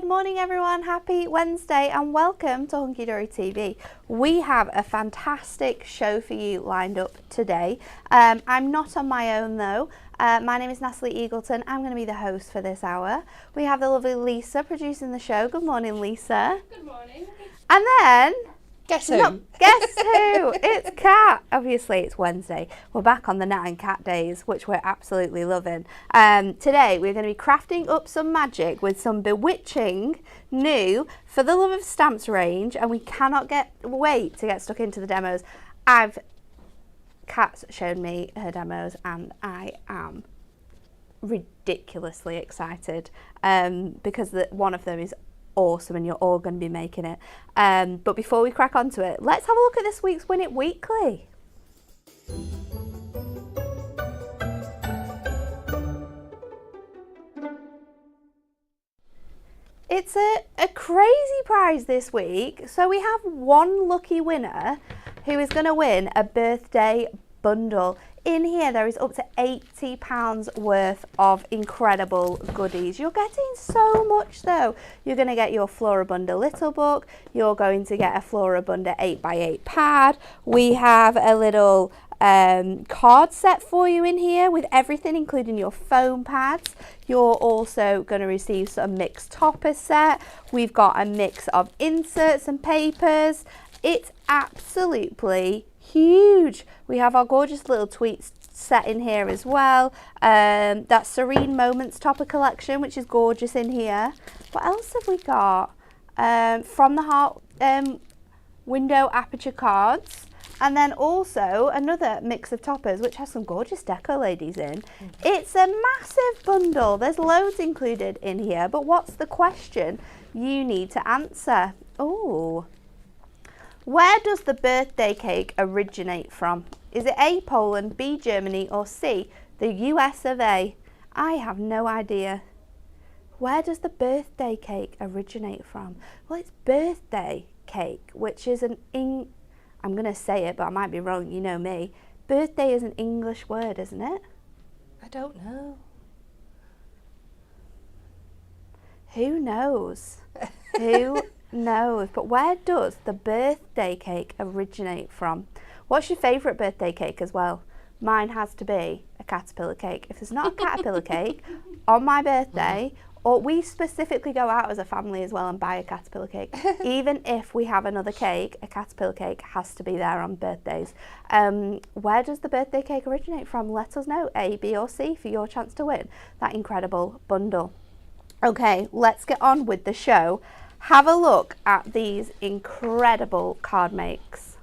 Good morning everyone, happy Wednesday and welcome to Hunky Dory TV. We have a fantastic show for you lined up today. I'm not on my own though. My name is Natalie Eagleton. I'm going to be the host for this hour. We have the lovely Lisa producing the show. Good morning, Lisa. Good morning. And then... Guess who? Guess who? It's Kat. Obviously, it's Wednesday. We're back on the Nat and Kat days, which we're absolutely loving. Today, we're going to be crafting up some magic with some bewitching new For the Love of Stamps range, and we cannot wait to get stuck into the demos. Kat's shown me her demos, and I am ridiculously excited because one of them is awesome and you're all going to be making it. But before we crack onto it, let's have a look at this week's Win It Weekly. It's a crazy prize this week. So we have one lucky winner who is going to win a birthday bundle. In here, there is up to £80 worth of incredible goodies. You're getting so much though. You're going to get your Floribunda Little Book. You're going to get a Floribunda 8x8 pad. We have a little card set for you in here with everything, including your foam pads. You're also going to receive some mixed topper set. We've got a mix of inserts and papers. It's absolutely huge. We have our gorgeous little tweets set in here as well. That Serene Moments topper collection, which is gorgeous in here. What else have we got? From the Heart window aperture cards. And then also another mix of toppers, which has some gorgeous deco ladies in. It's a massive bundle. There's loads included in here, but what's the question you need to answer? Oh. Where does the birthday cake originate from? Is it A, Poland, B, Germany, or C, the US of A? I have no idea. Where does the birthday cake originate from? Well, it's birthday cake, which is I'm going to say it, but I might be wrong, you know me. Birthday is an English word, isn't it? I don't know. Who knows? Who knows? But where does the birthday cake originate from? What's your favourite birthday cake as well? Mine has to be a caterpillar cake. If there's not a caterpillar cake on my birthday, or we specifically go out as a family as well and buy a caterpillar cake. Even if we have another cake, a caterpillar cake has to be there on birthdays. Where does the birthday cake originate from? Let us know, A, B or C, for your chance to win that incredible bundle. Okay, let's get on with the show. Have a look at these incredible card makes.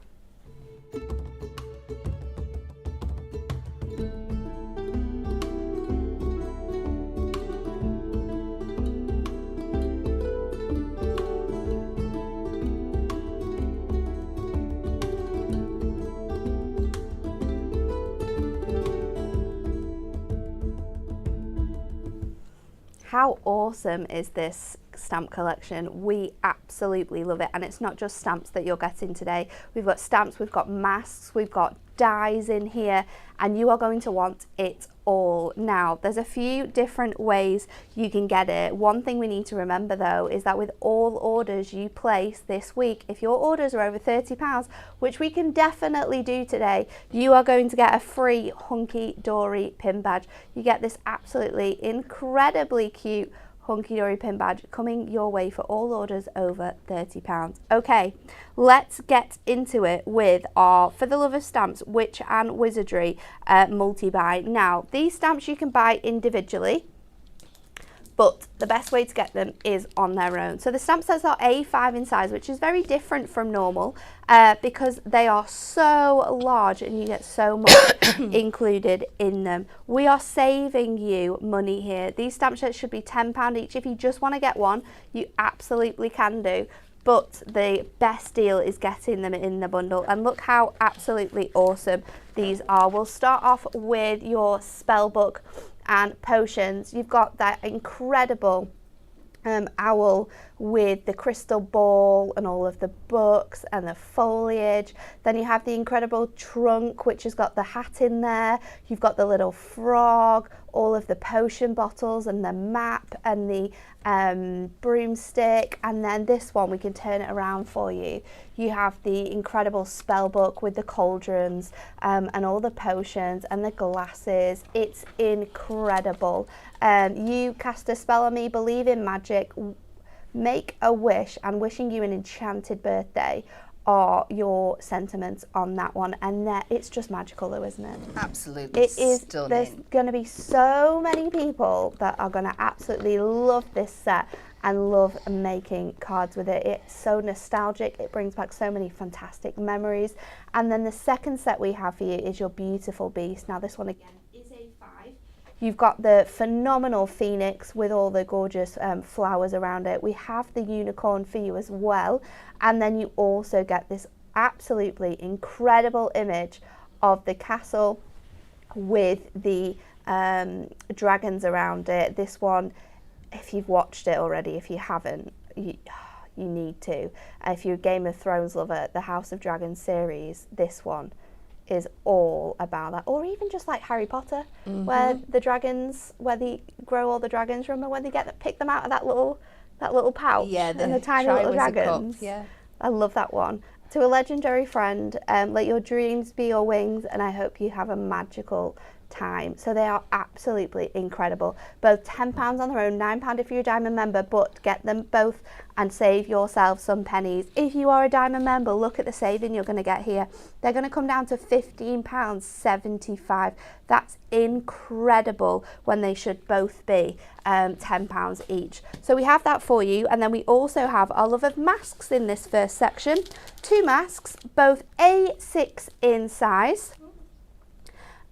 How awesome is this stamp collection? We absolutely love it, and it's not just stamps that you're getting today. We've got stamps, we've got masks, we've got dies in here, and you are going to want it all. Now, there's a few different ways you can get it. One thing we need to remember though is that with all orders you place this week, if your orders are over £30, which we can definitely do today, you are going to get a free Hunky Dory pin badge. You get this absolutely incredibly cute Hunky Dory pin badge coming your way for all orders over £30. Okay, let's get into it with our For the Love of Stamps Witch and Wizardry multi-buy. Now, these stamps you can buy individually, but the best way to get them is on their own. So the stamp sets are A5 in size, which is very different from normal because they are so large and you get so much included in them. We are saving you money here. These stamp sets should be £10 each. If you just want to get one, you absolutely can do. But the best deal is getting them in the bundle. And look how absolutely awesome these are. We'll start off with your spell book and potions. You've got that incredible owl with the crystal ball and all of the books and the foliage. Then you have the incredible trunk, which has got the hat in there. You've got the little frog, all of the potion bottles and the map and the broomstick. And then this one, we can turn it around for you. You have the incredible spell book with the cauldrons and all the potions and the glasses. It's incredible. You cast a spell on me, believe in magic, make a wish, and wishing you an enchanted birthday are your sentiments on that one. And it's just magical though, isn't it? Absolutely. It is stunning. There's going to be so many people that are going to absolutely love this set and love making cards with it. It's so nostalgic. It brings back so many fantastic memories. And then the second set we have for you is your beautiful beast. Now this one again is a 5. You've got the phenomenal phoenix with all the gorgeous flowers around it. We have the unicorn for you as well. And then you also get this absolutely incredible image of the castle with the dragons around it. This one, if you've watched it already, if you haven't, you need to. If you're a Game of Thrones lover, the House of Dragons series, this one is all about that. Or even just like Harry Potter, where the dragons, where they grow all the dragons. Remember when they pick them out of that little pouch? Yeah, and the tiny little dragons. Cup, yeah. I love that one. To a legendary friend, let your dreams be your wings, and I hope you have a magical time. So they are absolutely incredible. Both £10 on their own, £9 if you're a Diamond member, but get them both and save yourself some pennies. If you are a Diamond member, look at the saving you're going to get here. They're going to come down to £15.75. That's incredible when they should both be £10 each. So we have that for you, and then we also have our love of masks in this first section. 2 masks, both A6 in size.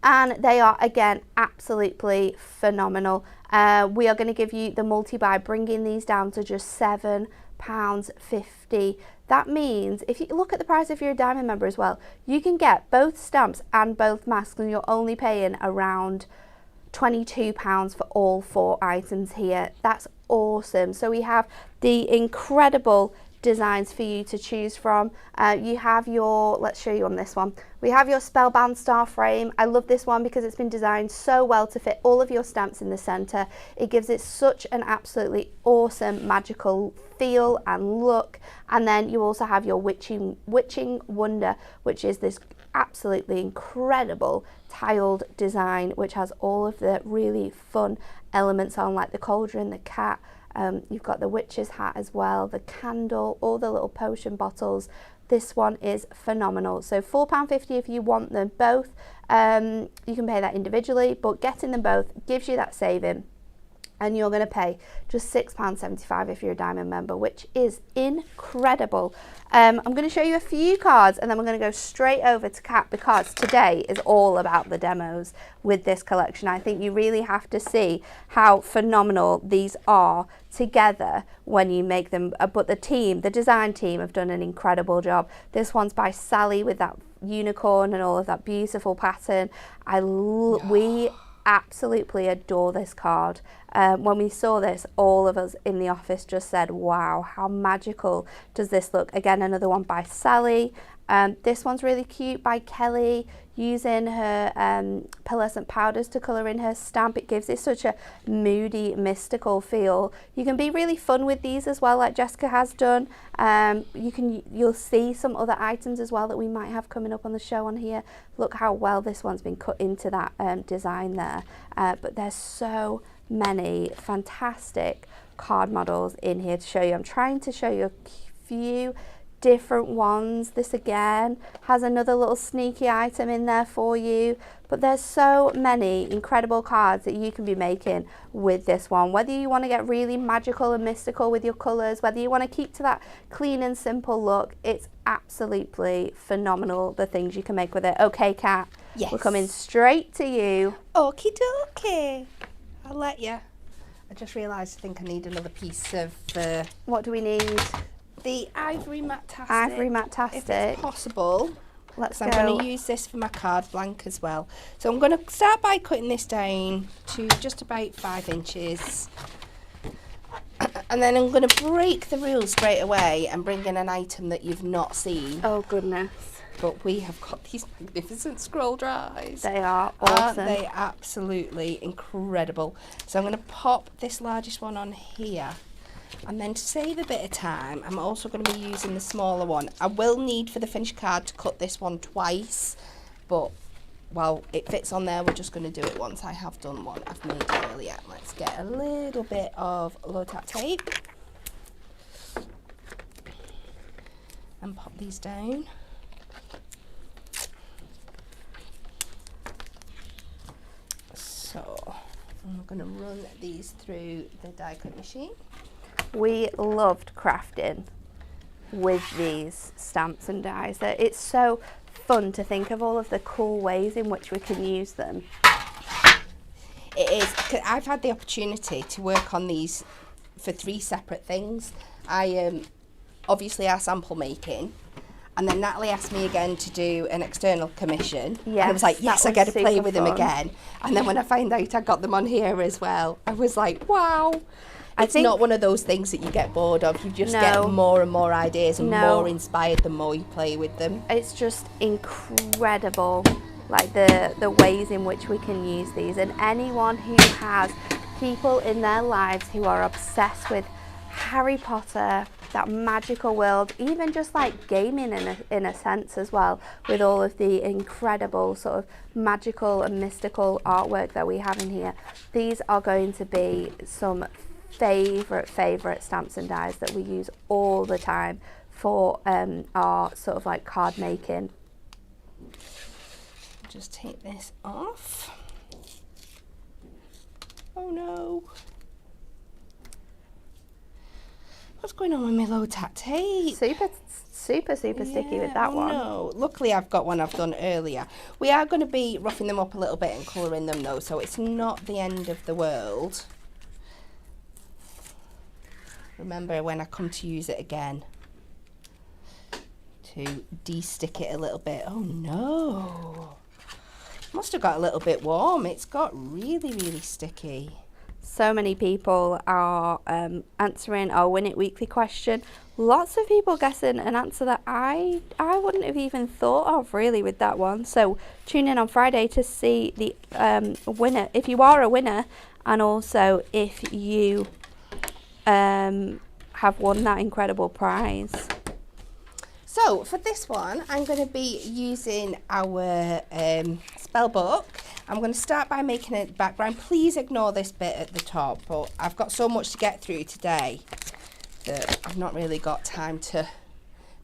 And they are, again, absolutely phenomenal. We are going to give you the multi-buy, bringing these down to just £7.50. That means, if you look at the price if you're a Diamond member as well, you can get both stamps and both masks, and you're only paying around £22 for all 4 items here. That's awesome. So we have the incredible designs for you to choose from. You have your, let's show you on this one, we have your Spellbound Star frame. I love this one because it's been designed so well to fit all of your stamps in the center. It gives it such an absolutely awesome magical feel and look. And then you also have your Witching Wonder, which is this absolutely incredible tiled design, which has all of the really fun elements on, like the cauldron, the cat. You've got the witch's hat as well, the candle, all the little potion bottles. This one is phenomenal. So £4.50 if you want them both. You can pay that individually, but getting them both gives you that saving. And you're going to pay just £6.75 if you're a Diamond member, which is incredible. I'm going to show you a few cards, and then we're going to go straight over to Kat, because today is all about the demos with this collection. I think you really have to see how phenomenal these are together when you make them. But the design team have done an incredible job. This one's by Sally with that unicorn and all of that beautiful pattern. We absolutely adore this card. When we saw this, all of us in the office just said, wow, how magical does this look? Again, another one by Sally. This one's really cute by Kelly, using her pearlescent powders to colour in her stamp. It gives it such a moody, mystical feel. You can be really fun with these as well, like Jessica has done. You'll see some other items as well that we might have coming up on the show on here. Look how well this one's been cut into that design there. But there's so many fantastic card models in here to show you. I'm trying to show you a few different ones. This again has another little sneaky item in there for you, but there's so many incredible cards that you can be making with this one, whether you want to get really magical and mystical with your colors, whether you want to keep to that clean and simple look. It's absolutely phenomenal, the things you can make with it. Okay, Kat, yes, we're coming straight to you. Okie dokie, I'll let you. I just realised I think I need another piece of what do we need? The Ivory Matastic. Ivory Matastic. If it's possible. Let's go. I'm going to use this for my card blank as well. So I'm going to start by cutting this down to just about 5 inches. And then I'm going to break the rules straight away and bring in an item that you've not seen. Oh, goodness. But we have got these magnificent scroll dries. They are awesome. Aren't they absolutely incredible? So I'm going to pop this largest one on here. And then to save a bit of time, I'm also going to be using the smaller one. I will need for the finished card to cut this one twice. But while it fits on there, we're just going to do it once. I have done one I've made earlier. Let's get a little bit of low-tack tape. And pop these down. So I'm going to run these through the die cut machine. We loved crafting with these stamps and dies. It's so fun to think of all of the cool ways in which we can use them. It is. 'Cause I've had the opportunity to work on these for 3 separate things. I obviously our sample making. And then Natalie asked me again to do an external commission. Yes, and I was like, yes, I get to play with them fun. again. And then when I found out I got them on here as well, I was like, wow. It's not one of those things that you get bored of. You just get more and more ideas and more inspired the more you play with them. It's just incredible, like the ways in which we can use these. And anyone who has people in their lives who are obsessed with Harry Potter, that magical world, even just like gaming in a sense as well, with all of the incredible sort of magical and mystical artwork that we have in here, these are going to be some favourite stamps and dies that we use all the time for our sort of like card making. Just take this off. Oh no. What's going on with my low-tack tape? Super sticky with that one. No, luckily I've got one I've done earlier. We are going to be roughing them up a little bit and colouring them though, so it's not the end of the world. Remember when I come to use it again to de-stick it a little bit. Oh no, must have got a little bit warm. It's got really sticky. So many people are answering our Win It Weekly question. Lots of people guessing an answer that I wouldn't have even thought of really with that one. So tune in on Friday to see the winner, if you are a winner, and also if you have won that incredible prize. So for this one, I'm going to be using our spell book. I'm going to start by making a background. Please ignore this bit at the top, but I've got so much to get through today that I've not really got time to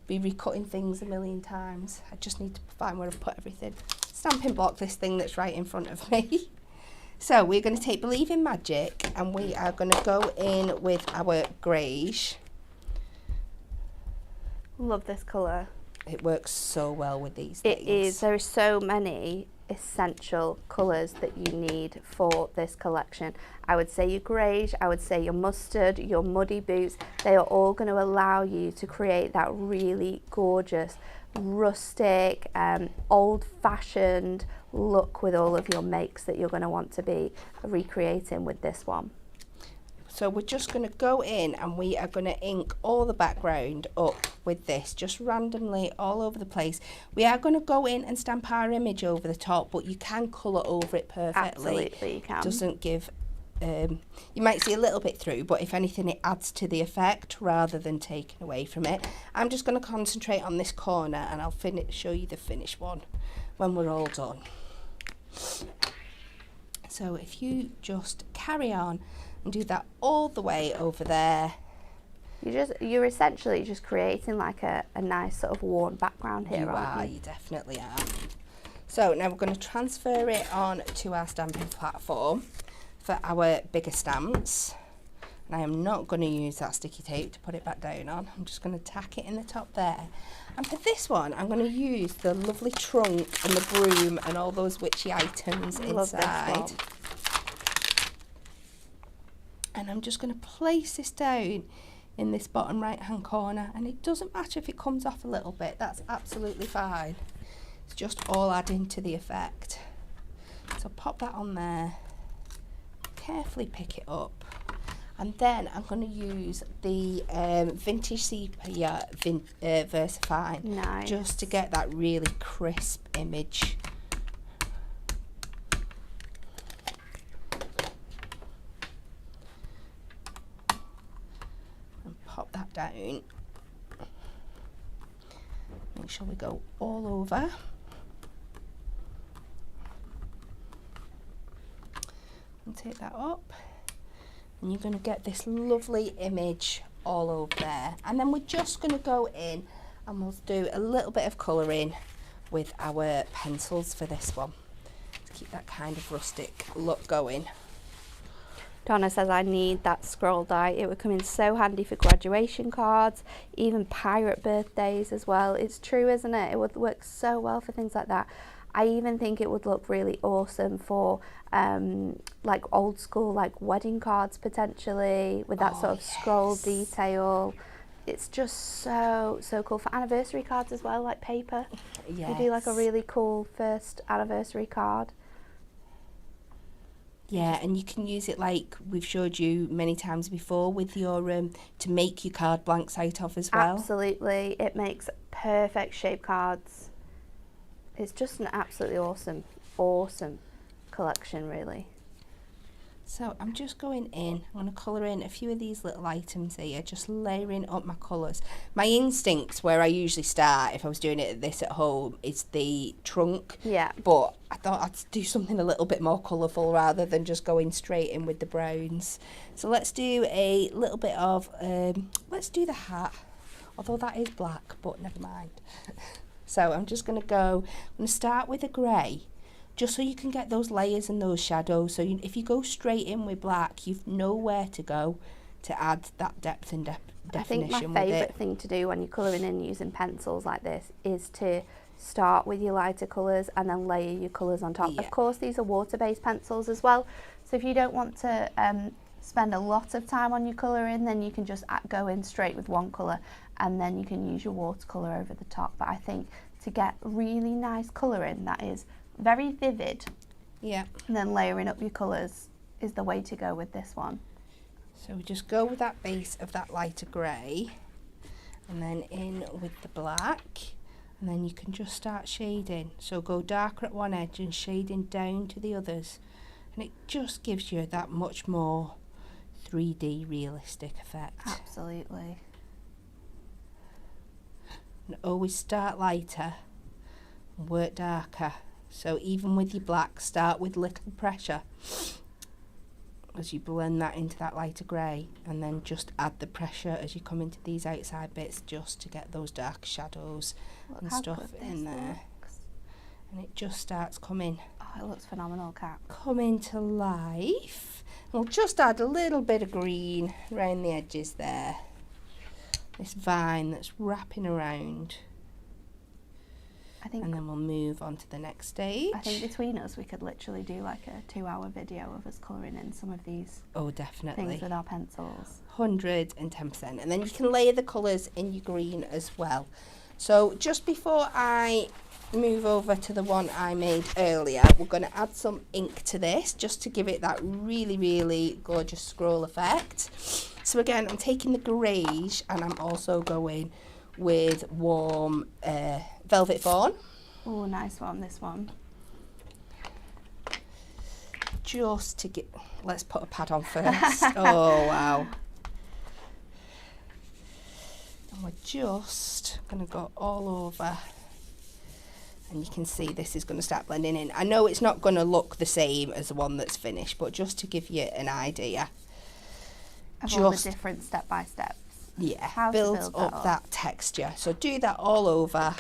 be recutting things a million times. I just need to find where I've put everything. Stamping block this thing that's right in front of me. So we're going to take Believe in Magic and we are going to go in with our greige. Love this colour. It works so well with these things. It is. There are so many essential colours that you need for this collection. I would say your greige, I would say your mustard, your muddy boots. They are all going to allow you to create that really gorgeous, rustic, old-fashioned look with all of your makes that you're going to want to be recreating with this one. So we're just going to go in and we are going to ink all the background up with this, just randomly all over the place. We are going to go in and stamp our image over the top, but you can colour over it perfectly. Absolutely, you can. It doesn't give, you might see a little bit through, but if anything it adds to the effect rather than taking away from it. I'm just going to concentrate on this corner and I'll show you the finished one when we're all done. So if you just carry on and do that all the way over there. You're essentially just creating like a nice sort of worn background here, aren't you? You definitely are. So now we're going to transfer it on to our stamping platform for our bigger stamps. And I am not going to use that sticky tape to put it back down on. I'm just going to tack it in the top there. And for this one, I'm going to use the lovely trunk and the broom and all those witchy items inside. And I'm just going to place this down in this bottom right hand corner, and it doesn't matter if it comes off a little bit, that's absolutely fine. It's just all adding to the effect. So pop that on there, carefully pick it up. And then I'm going to use the Vintage Sepia Versafine. Nice. Just to get that really crisp image. And pop that down. Make sure we go all over. And take that up. And you're going to get this lovely image all over there. And then we're just going to go in and we'll do a little bit of colouring with our pencils for this one. To keep that kind of rustic look going. Donna says, I need that scroll die. It would come in so handy for graduation cards, even pirate birthdays as well. It's true, isn't it? It would work so well for things like that. I even think it would look really awesome for like old school, like wedding cards potentially, with that sort of scroll detail. It's just so cool for anniversary cards as well, like paper. Yes. You do like a really cool first anniversary card. Yeah, and you can use it like we've showed you many times before with your to make your card blanks out of as well. Absolutely, it makes perfect shape cards. It's just an absolutely awesome collection, really. So I'm just going in, I'm going to colour in a few of these little items here, just layering up my colours. My instinct where I usually start, if I was doing this at home, is the trunk. Yeah. But I thought I'd do something a little bit more colourful rather than just going straight in with the browns. So let's do a little bit of, let's do the hat, although that is black, but never mind. So I'm just going to start with a grey, just so you can get those layers and those shadows. So if you go straight in with black, you've nowhere to go to add that depth and definition. I think my favourite thing to do when you're colouring in using pencils like this is to start with your lighter colours and then layer your colours on top. Yeah. Of course, these are water-based pencils as well, so if you don't want to spend a lot of time on your colouring, then you can just go in straight with one colour and then you can use your watercolour over the top. But I think to get really nice colouring that is very vivid, yeah, and then layering up your colours is the way to go with this one. So we just go with that base of that lighter grey and then in with the black, and then you can just start shading. So go darker at one edge and shading down to the others, and it just gives you that much more 3D realistic effect. Absolutely. And always start lighter and work darker. So even with your black, start with little pressure as you blend that into that lighter grey, and then just add the pressure as you come into these outside bits just to get those dark shadows and stuff in there. And it just starts coming. Oh, it looks phenomenal, Kat. Coming to life. We'll just add a little bit of green around the edges there. This vine that's wrapping around. And then we'll move on to the next stage. I think between us we could literally do like a 2-hour video of us colouring in some of these things with our pencils. 110%. And then you can layer the colours in your green as well. So just before I move over to the one I made earlier, we're going to add some ink to this just to give it that really gorgeous scroll effect. So again, I'm taking the greige and I'm also going with warm Velvet Fawn. Oh, nice one, this one. Just to get, let's put a pad on first. Oh, wow. And we're just going to go all over. And you can see this is going to start blending in. I know it's not going to look the same as the one that's finished, but just to give you an idea. Of all the different step-by-steps. Yeah, build up that texture. So do that all over,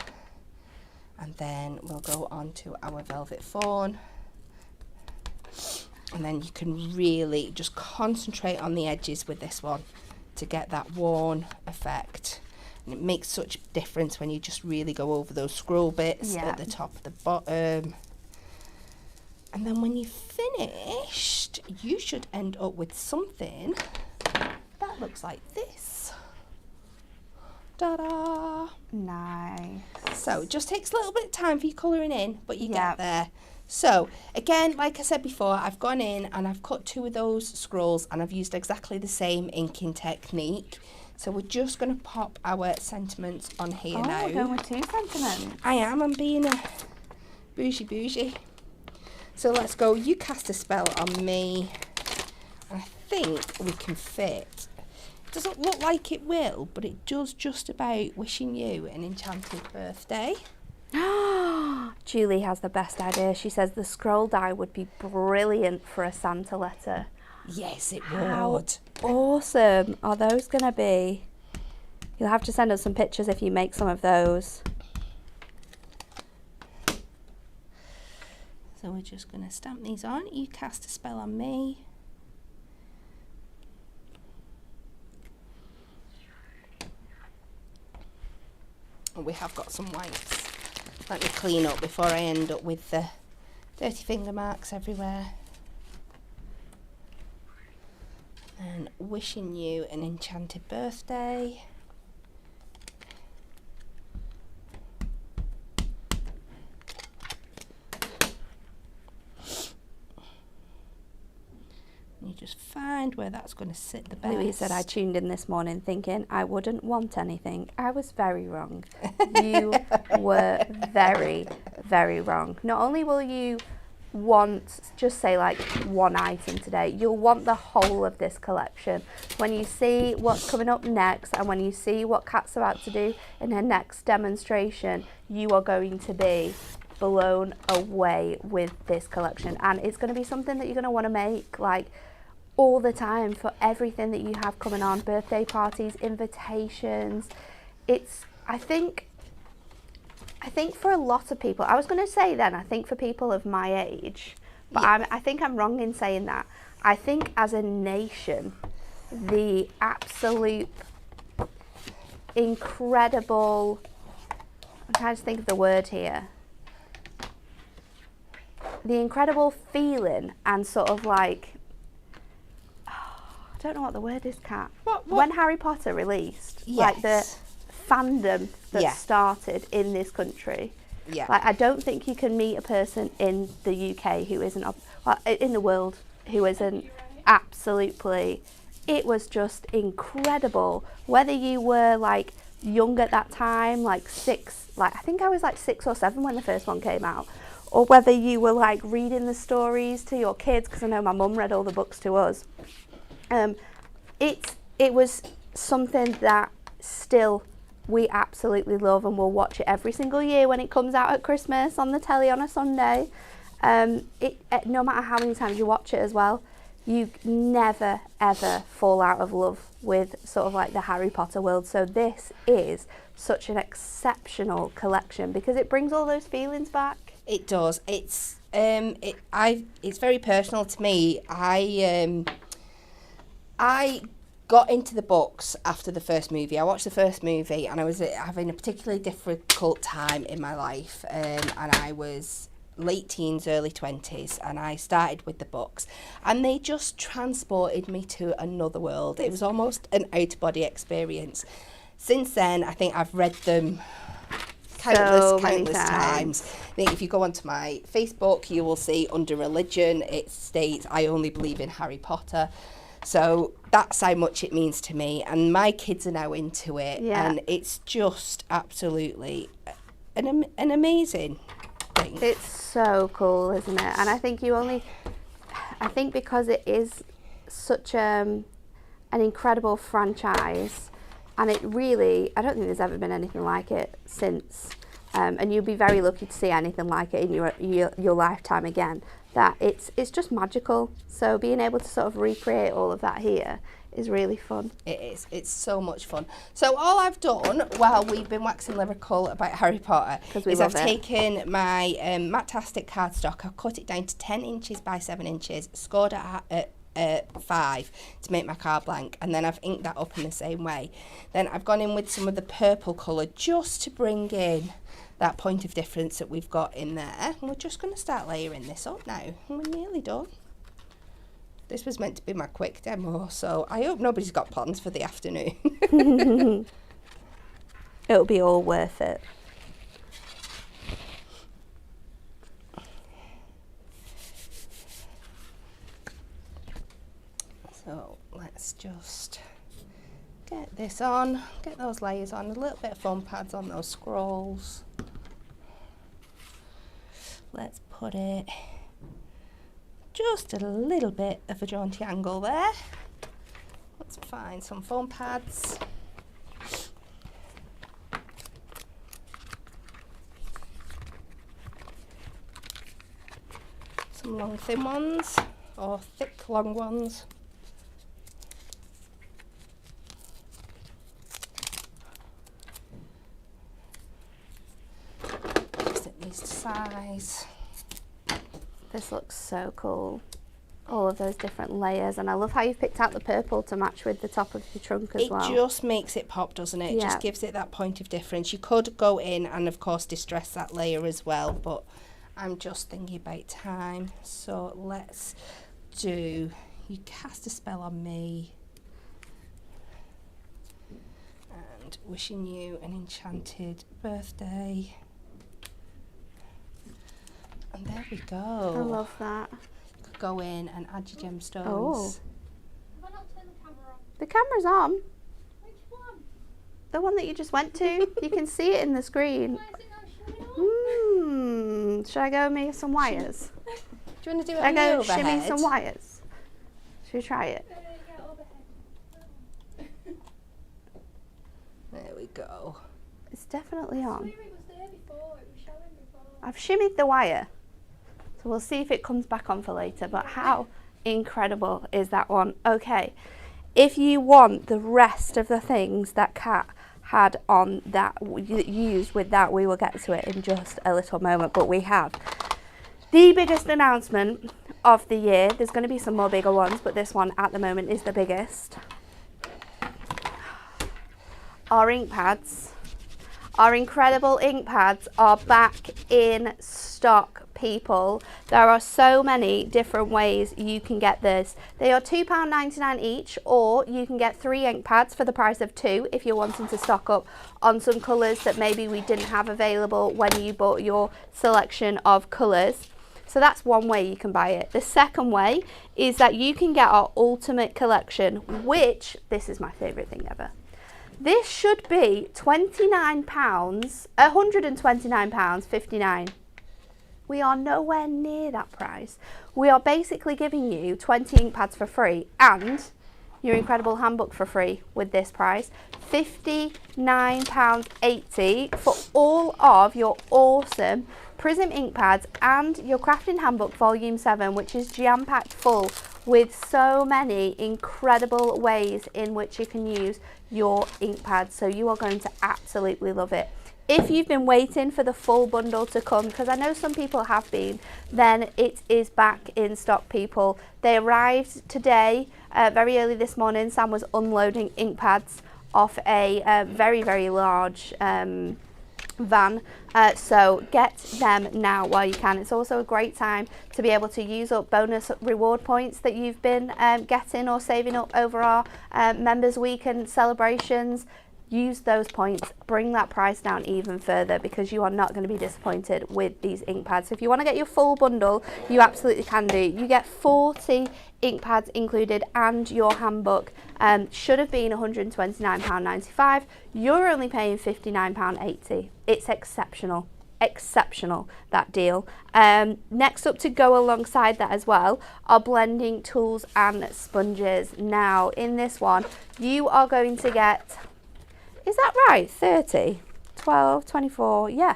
and then we'll go on to our Velvet Fawn, and then you can really just concentrate on the edges with this one to get that worn effect. And it makes such a difference when you just really go over those scroll bits at the top, the bottom. And then when you've finished, you should end up with something that looks like this. Ta-da! Nice. So it just takes a little bit of time for your colouring in, but you get there. So, again, like I said before, I've gone in and I've cut 2 of those scrolls and I've used exactly the same inking technique. So we're just going to pop our sentiments on here now. Oh, going with 2 sentiments. I'm being a bougie. So let's go, you cast a spell on me. I think we can fit. It doesn't look like it will, but it does just about wishing you an enchanted birthday. Julie has the best idea. She says the scroll die would be brilliant for a Santa letter. Yes, it How would. awesome are those going to be? You'll have to send us some pictures if you make some of those. So we're just going to stamp these on. You cast a spell on me. And we have got some whites. Let me clean up before I end up with the dirty finger marks everywhere. And wishing you an enchanted birthday. You just find where that's going to sit the best. Louise said I tuned in this morning thinking I wouldn't want anything. I was very wrong. You were very, very wrong. Not only will you want, just say like 1 item today, you'll want the whole of this collection. When you see what's coming up next and when you see what Kat's about to do in her next demonstration, you are going to be blown away with this collection. And it's going to be something that you're going to want to make like all the time for everything that you have coming on, birthday parties, invitations. I think for a lot of people, I was going to say then, I think for people of my age, but yeah. I think I'm wrong in saying that. I think as a nation, the absolute incredible, I'm trying to think of the word here, the incredible feeling and sort of like, I don't know what the word is, Kat. What? When Harry Potter released, yes. like the fandom that yeah. started in this country. Yeah. Like I don't think you can meet a person in the UK who isn't, well, in the world who isn't absolutely. It was just incredible. Whether you were like young at that time, like 6, like I think I was like 6 or 7 when the first one came out, or whether you were like reading the stories to your kids, because I know my mum read all the books to us. It was something that still we absolutely love, and we'll watch it every single year when it comes out at Christmas on the telly on a Sunday. No matter how many times you watch it as well, you never ever fall out of love with sort of like the Harry Potter world. So this is such an exceptional collection because it brings all those feelings back. It does. It's very personal to me. I got into the books after the first movie. I watched the first movie and I was having a particularly difficult time in my life, and I was late teens, early 20s, and I started with the books and they just transported me to another world. It was almost an out-of-body experience. Since then, I think I've read them countless times. I think if you go onto my Facebook, you will see under religion, it states, I only believe in Harry Potter. So that's how much it means to me. And my kids are now into it. Yeah. And it's just absolutely an amazing thing. It's so cool, isn't it? And I think because it is such an incredible franchise, and it really, I don't think there's ever been anything like it since, and you'll be very lucky to see anything like it in your lifetime again, that it's just magical. So being able to sort of recreate all of that here is really fun. It is. It's so much fun. So all I've done while we've been waxing lyrical about Harry Potter is I've taken my Matastic cardstock, I've cut it down to 10 inches by 7 inches, scored it at 5 to make my card blank, and then I've inked that up in the same way. Then I've gone in with some of the purple colour just to bring in that point of difference that we've got in there. And we're just going to start layering this up now. And we're nearly done. This was meant to be my quick demo, so I hope nobody's got plans for the afternoon. It'll be all worth it. just get this on, get those layers on, a little bit of foam pads on those scrolls. Let's put it just a little bit of a jaunty angle there. Let's find some foam pads. Some long thin ones or thick long ones. Just at least size. This looks so cool. All of those different layers, and I love how you've picked out the purple to match with the top of your trunk as well. It just makes it pop, doesn't it? It just gives it that point of difference. You could go in and of course distress that layer as well, but I'm just thinking about time. So let's do, you cast a spell on me, and wishing you an enchanted birthday. And there we go. I love that. Could go in and add your gemstones. Oh. Have I not turned the camera on? The camera's on. Which one? The one that you just went to. You can see it in the screen. Why is it not showing up? Should I go make some wires? Do you want to do it Should I on the go overhead? shimmy some wires? Should we try it? Yeah, overhead. There we go. It's definitely I on. swear it was there before. It was showing before. I've shimmied the wire. So we'll see if it comes back on for later, but how incredible is that one? Okay, if you want the rest of the things that Kat had on that, used with that, we will get to it in just a little moment, but we have the biggest announcement of the year. There's going to be some more bigger ones, but this one at the moment is the biggest. Our ink pads, our incredible ink pads are back in stock, people. There are so many different ways you can get this. They are £2.99 each, or you can get 3 ink pads for the price of 2 if you're wanting to stock up on some colours that maybe we didn't have available when you bought your selection of colours. So that's one way you can buy it. The second way is that you can get our ultimate collection, which, this is my favourite thing ever. This should be £29, £129.59. We are nowhere near that price. We are basically giving you 20 ink pads for free and your incredible handbook for free with this price. £59.80 for all of your awesome Prism ink pads and your crafting handbook volume 7, which is jam-packed full with so many incredible ways in which you can use your ink pads. So you are going to absolutely love it. If you've been waiting for the full bundle to come, because I know some people have been, then it is back in stock, people. They arrived today, very early this morning. Sam was unloading ink pads off a very, very large van. So get them now while you can. It's also a great time to be able to use up bonus reward points that you've been getting or saving up over our Members Week and celebrations. Use those points, bring that price down even further, because you are not going to be disappointed with these ink pads. So if you want to get your full bundle, you absolutely can do. You get 40 ink pads included and your handbook. Should have been £129.95. You're only paying £59.80. It's exceptional. Exceptional, that deal. Next up to go alongside that as well are blending tools and sponges. Now in this one you are going to get, is that right, 30, 12, 24, yeah,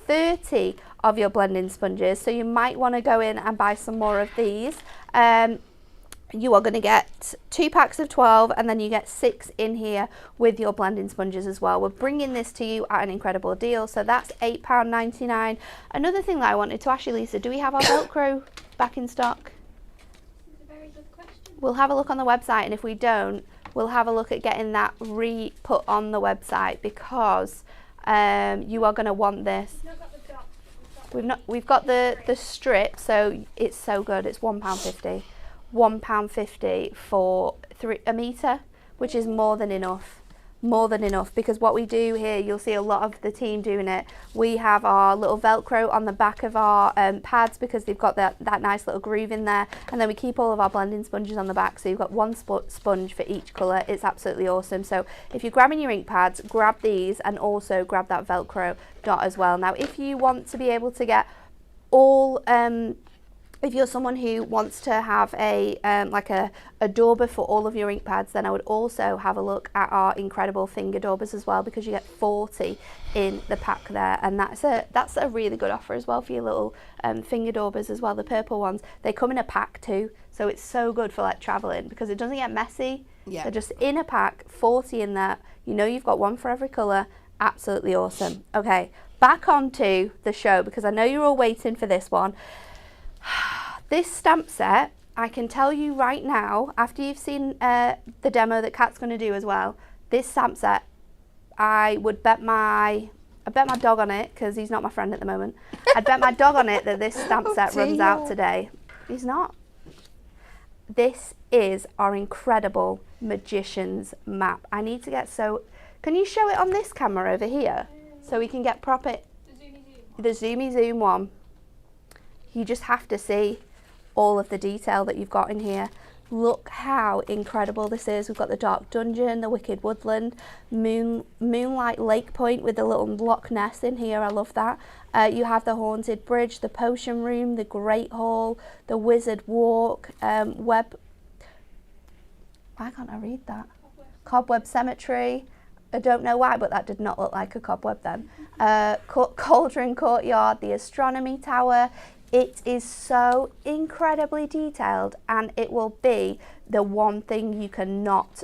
30 of your blending sponges. So you might want to go in and buy some more of these. You are going to get 2 packs of 12, and then you get 6 in here with your blending sponges as well. We're bringing this to you at an incredible deal, so that's £8.99. Another thing that I wanted to ask you, Lisa, do we have our Velcro back in stock? It's a very good question. We'll have a look on the website, and if we don't, we'll have a look at getting that re-put on the website, because you are going to want this. We've not got the dot. We've got the strip, so it's so good. It's £1.50. £1.50 for a metre, which is more than enough more than enough, because what we do here, you'll see a lot of the team doing it. We have our little Velcro on the back of our pads because they've got that nice little groove in there, and then we keep all of our blending sponges on the back, so you've got one sponge for each colour. It's absolutely awesome. So if you're grabbing your ink pads, grab these and also grab that Velcro dot as well. Now if you want to be able to get all if you're someone who wants to have a like a dauber for all of your ink pads, then I would also have a look at our incredible finger daubers as well, because you get 40 in the pack there, and that's a really good offer as well for your little finger daubers as well. The purple ones, they come in a pack too, so it's so good for like traveling because it doesn't get messy. Yeah. They're just in a pack, 40 in there. You know you've got one for every colour. Absolutely awesome. Okay, back onto the show, because I know you're all waiting for this one. This stamp set, I can tell you right now, after you've seen the demo that Kat's going to do as well, this stamp set, I bet my dog on it, because he's not my friend at the moment. I'd bet my dog on it that this stamp set runs out today. He's not. This is our incredible Magician's map. I need to get can you show it on this camera over here so we can get proper, the zoomy zoom one. You just have to see all of the detail that you've got in here. Look how incredible this is. We've got the Dark Dungeon, the Wicked Woodland, Moonlight Lake Point with the little Loch Ness in here. I love that. You have the Haunted Bridge, the Potion Room, the Great Hall, the Wizard Walk, why can't I read that? Cobweb Cemetery. I don't know why, but that did not look like a cobweb then. Cauldron Courtyard, the Astronomy Tower. It is so incredibly detailed, and it will be the one thing you cannot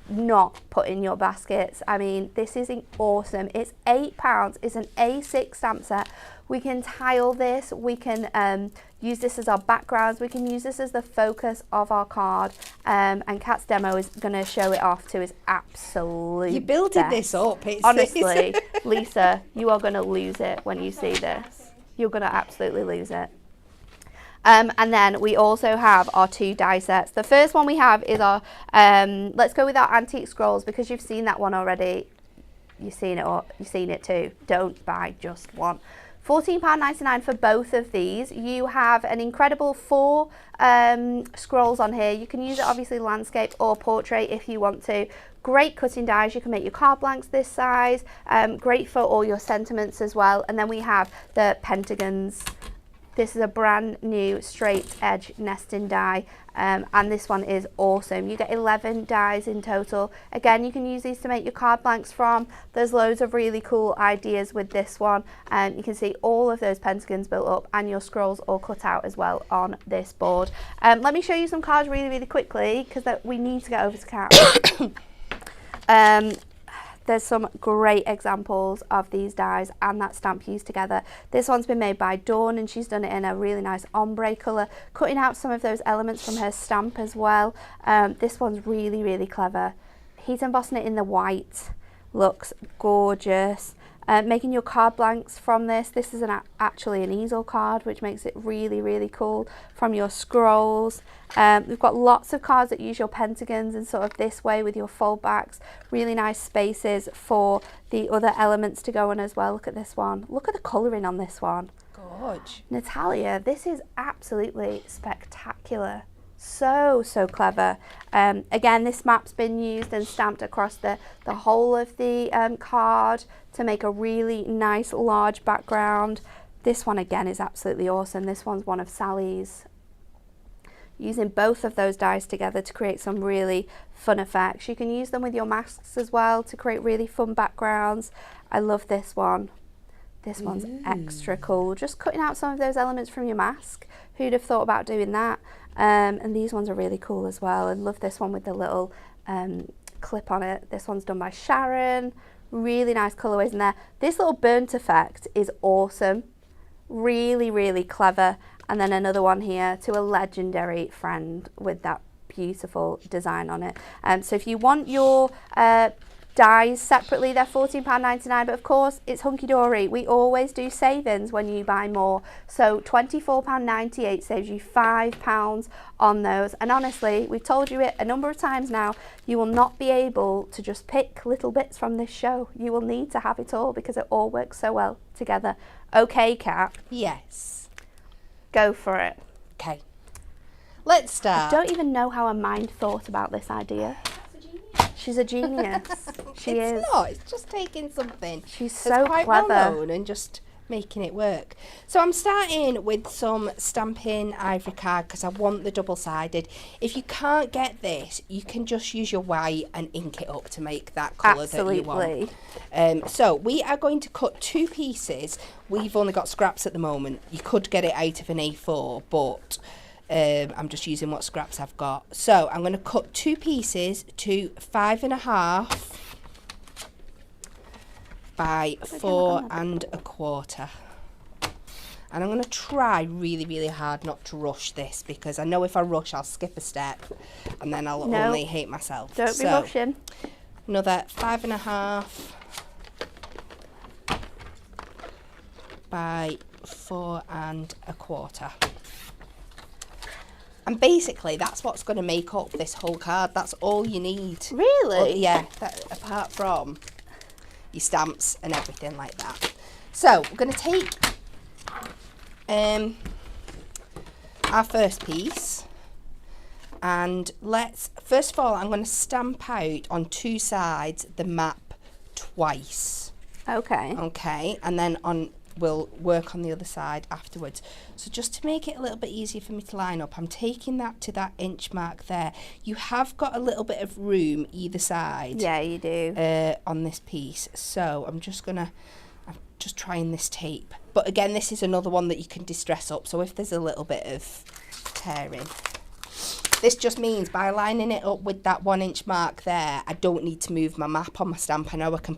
not put in your baskets. I mean, this is awesome. It's £8. It's an A6 stamp set. We can tile this. We can use this as our backgrounds. We can use this as the focus of our card. And Kat's demo is going to show it off to his absolute You builded best. this up. Honestly, Lisa, you are going to lose it when you see this. You're going to absolutely lose it. And then we also have our 2 die sets. The first one we have is our, let's go with our Antique Scrolls, because you've seen that one already. You've seen it too. Don't buy just one. £14.99 for both of these. You have an incredible 4 scrolls on here. You can use it obviously landscape or portrait if you want to. Great cutting dies. You can make your card blanks this size. Great for all your sentiments as well. And then we have the pentagons. This is a brand new straight edge nesting die, and this one is awesome. You get 11 dies in total. Again, you can use these to make your card blanks from. There's loads of really cool ideas with this one, and you can see all of those pentagons built up and your scrolls all cut out as well on this board. Let me show you some cards really quickly, because we need to get over to Kat. There's some great examples of these dies and that stamp used together. This one's been made by Dawn, and she's done it in a really nice ombre colour, cutting out some of those elements from her stamp as well. This one's really clever. Heat embossing it in the white. Looks gorgeous. Making your card blanks from this. This is actually an easel card, which makes it really cool. From your scrolls. We've got lots of cards that use your pentagons in sort of this way with your fold backs. Really nice spaces for the other elements to go on as well. Look at this one. Look at the colouring on this one. Gorge. Natalia, this is absolutely spectacular. So clever. Again, this map's been used and stamped across the whole of the card to make a really nice large background. This one again is absolutely awesome. This one's one of Sally's. Using both of those dies together to create some really fun effects. You can use them with your masks as well to create really fun backgrounds. I love this one. This one's extra cool. Just cutting out some of those elements from your mask. Who'd have thought about doing that? And these ones are really cool as well. I love this one with the little clip on it. This one's done by Sharon. Really nice colourways in there. This little burnt effect is awesome. Really clever. And then another one here to a legendary friend with that beautiful design on it. So if you want your Dies separately, they're £14.99, but of course it's hunky-dory. We always do savings when you buy more. So £24.98 saves you £5 on those. And honestly, we've told you it a number of times now, you will not be able to just pick little bits from this show. You will need to have it all because it all works so well together. Okay, Kat? Yes. Go for it. Okay. Let's start. I don't even know how her mind thought about this idea. That's a genius. She's a genius. She is. It's not. It's just taking something She's that's so quite clever. well known and just making it work. So I'm starting with some Stampin' Ivory card because I want the double-sided. If you can't get this, you can just use your white and ink it up to make that colour that you want. So we are going to cut 2 pieces. We've only got scraps at the moment. You could get it out of an A4, but I'm just using what scraps I've got. So I'm going to cut 2 pieces to 5.5 by 4 1/4. And I'm going to try really, really hard not to rush this because I know if I rush I'll skip a step and then I'll only hate myself. Don't be rushing. Another 5.5 by 4 1/4. And basically that's what's going to make up this whole card. That's all you need. Really? Well, yeah, apart from your stamps and everything like that. So we're going to take our first piece and first of all I'm going to stamp out on 2 sides the map twice. Okay. And then we'll work on the other side afterwards. So just to make it a little bit easier for me to line up, I'm taking that to that inch mark there. You have got a little bit of room either side. Yeah, you do. On this piece. So I'm just trying this tape. But again, this is another one that you can distress up. So if there's a little bit of tearing. This just means by lining it up with that 1 inch mark there, I don't need to move my map on my stamp. I know I can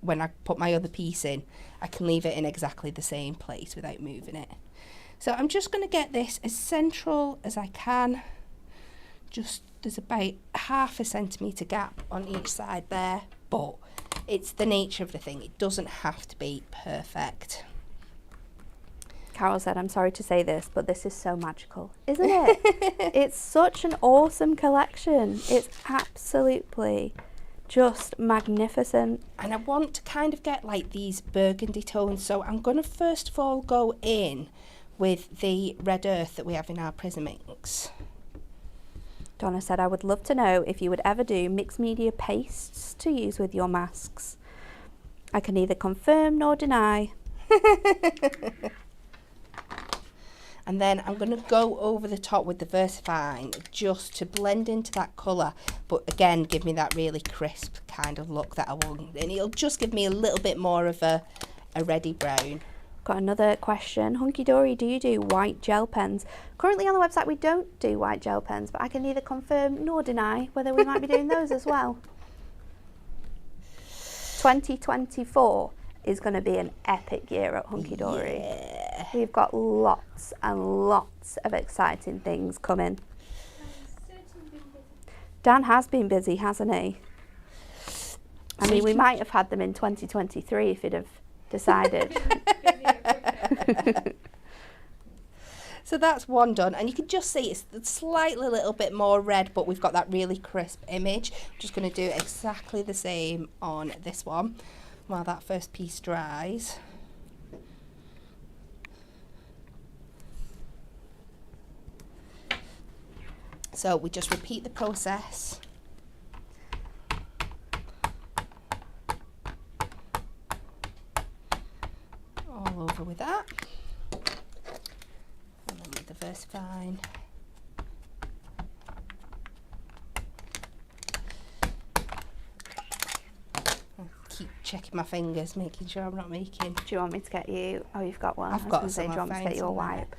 when I put my other piece in, I can leave it in exactly the same place without moving it. So I'm just going to get this as central as I can. There's about 1/2 centimetre gap on each side there, but it's the nature of the thing. It doesn't have to be perfect. Carol said, I'm sorry to say this, but this is so magical, isn't it? It's such an awesome collection. It's absolutely just magnificent. And I want to kind of get like these burgundy tones, so I'm going to first of all go in with the red earth that we have in our Prism inks. Donna said, I would love to know if you would ever do mixed media pastes to use with your masks. I can neither confirm nor deny. And then I'm going to go over the top with the VersaFine just to blend into that colour, but again give me that really crisp kind of look that I want, and it'll just give me a little bit more of a reddy brown. Got another question. Hunky Dory, do you do white gel pens? Currently on the website we don't do white gel pens, but I can neither confirm nor deny whether we might be doing those as well. 2024 is going to be an epic year at Hunky Dory. Yeah. We've got lots and lots of exciting things coming. Dan has been busy, hasn't he? I mean, we might have had them in 2023 if he'd have decided. So that's one done, and you can just see it's slightly a little bit more red, but we've got that really crisp image. I'm just going to do exactly the same on this one while that first piece dries. So we just repeat the process. All over with that. And then with the VersaFine. I'll keep checking my fingers, making sure I'm not making. Do you want me to get you? Oh, you've got one. I've got say, some. do you want me to get you a somewhere. wipe?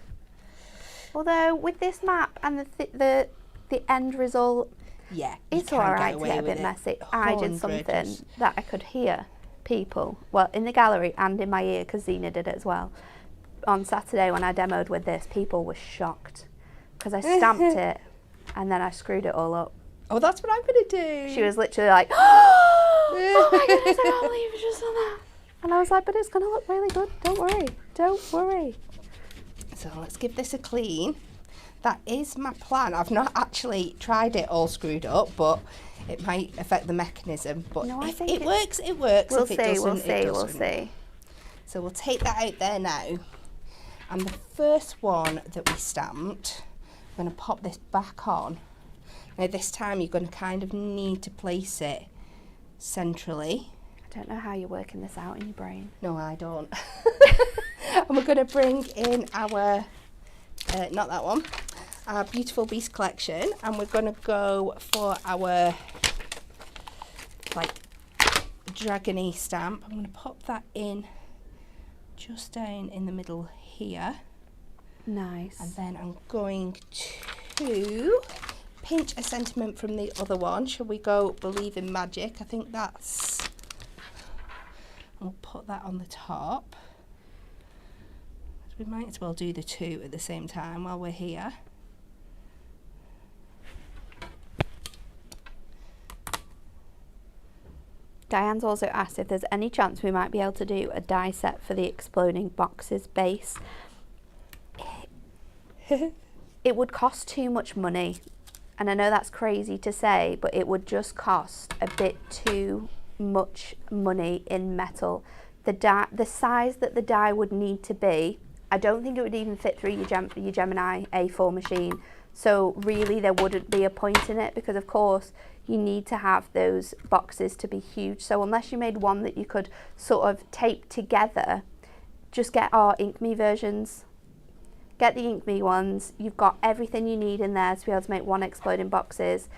Although with this map and the end result, Yeah, it's all right to get a bit messy. I did something that I could hear people, well, in the gallery and in my ear, because Zena did it as well. On Saturday when I demoed with this, people were shocked because I stamped it and then I screwed it all up. Oh, that's what I'm going to do. She was literally like, oh! Oh my goodness, I can't believe you just done that. And I was like, but it's going to look really good. Don't worry. Don't worry. So let's give this a clean. That is my plan. I've not actually tried it all screwed up, but it might affect the mechanism. But No, I if think it works, it works. We'll If it see, doesn't, we'll it see, we'll doesn't. see. So we'll take that out there now. And the first one that we stamped, I'm going to pop this back on. Now this time you're going to kind of need to place it centrally. I don't know how you're working this out in your brain. No, I don't. And we're going to bring in our, not that one, our Beautiful Beast collection, and we're going to go for our like dragony stamp. I'm going to pop that in just down in the middle here. Nice. And then I'm going to pinch a sentiment from the other one. Shall we go Believe in Magic? I think that's... We'll put that on the top. We might as well do the two at the same time while we're here. Diane's also asked if there's any chance we might be able to do a die set for the Exploding Boxes base. It would cost too much money, and I know that's crazy to say, but it would just cost a bit too much money in metal. The size that the die would need to be, I don't think it would even fit through your Gemini A4 machine. So really there wouldn't be a point in it, because of course you need to have those boxes to be huge. So unless you made one that you could sort of tape together, just get our InkMe versions. Get the InkMe ones. You've got everything you need in there to be able to make one Exploding Boxes.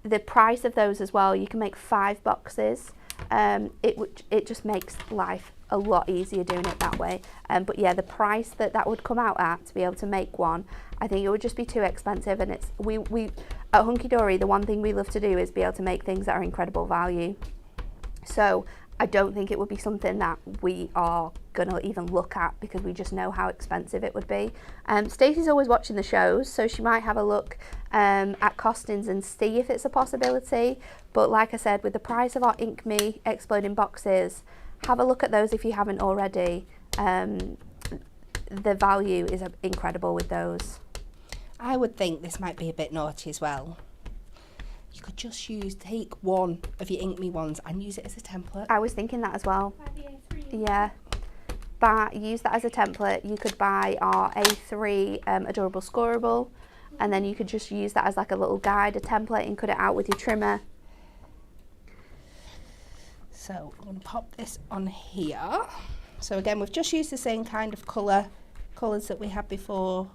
The price of those as well, you can make 5 boxes. It just makes life a lot easier doing it that way. But yeah, the price that would come out at to be able to make one, I think it would just be too expensive. And it's we at Hunky Dory, the one thing we love to do is be able to make things that are incredible value. So I don't think it would be something that we are gonna even look at, because we just know how expensive it would be. Stacey's always watching the shows, so she might have a look at costings and see if it's a possibility. But like I said, with the price of our InkMe Exploding Boxes, have a look at those if you haven't already. The value is incredible with those. I would think this might be a bit naughty as well. You could just take one of your InkMe ones and use it as a template. I was thinking that as well. By the A3. Yeah. Use that as a template. You could buy our A3 Adorable Scoreable, and then you could just use that as like a little guide, a template, and cut it out with your trimmer. So I'm going to pop this on here. So again, we've just used the same kind of colours that we had before.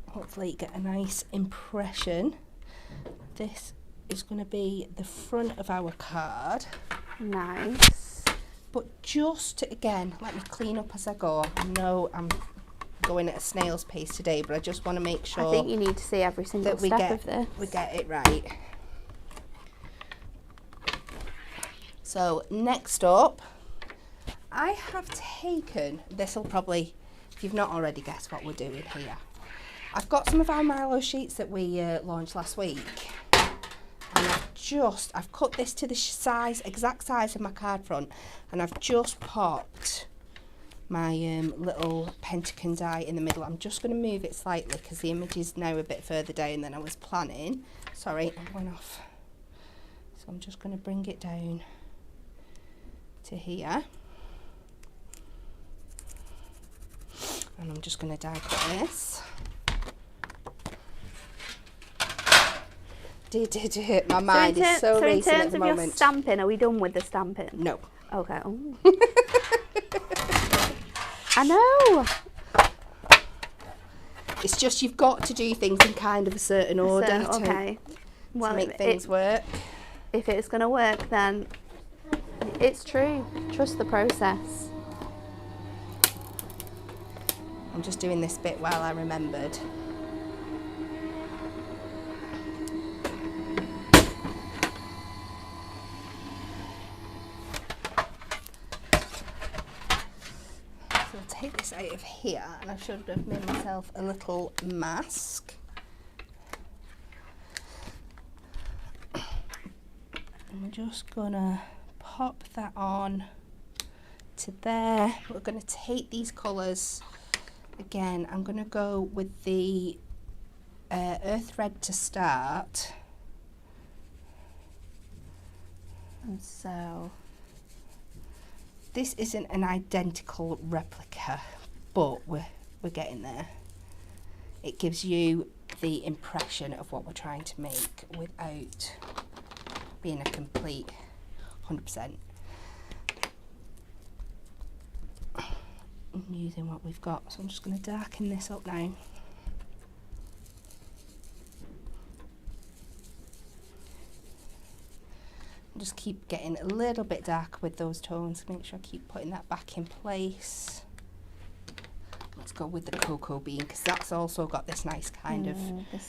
Hopefully you get a nice impression. This is going to be the front of our card. Nice. But just again, let me clean up as I go. I know I'm going at a snail's pace today, but I just want to make sure I think you need to see every single that we step of this. get it right. So next up, I have taken, this will probably, if you've not already guessed what we're doing here. I've got some of our Milo sheets that we launched last week, and I've cut this to the exact size of my card front, and I've just popped my little pentagon's eye in the middle. I'm just going to move it slightly because the image is now a bit further down than I was planning. Sorry, I went off. So I'm just going to bring it down to here, and I'm just going to die cut this. My mind is so racing at the moment. So in terms of your stamping, are we done with the stamping? No. Okay. Oh. I know. It's just you've got to do things in kind of a certain order to make things work. If it's going to work, then it's true. Trust the process. I'm just doing this bit while I remembered. So I'll take this out of here, and I should have made myself a little mask. And we're just gonna pop that on to there. We're gonna take these colours again. I'm gonna go with the earth red to start. And so this isn't an identical replica, but we're getting there. It gives you the impression of what we're trying to make without being a complete 100%. I'm using what we've got, so I'm just going to darken this up now. Just keep getting a little bit dark with those tones. Make sure I keep putting that back in place. Let's go with the cocoa bean, because that's also got this nice kind of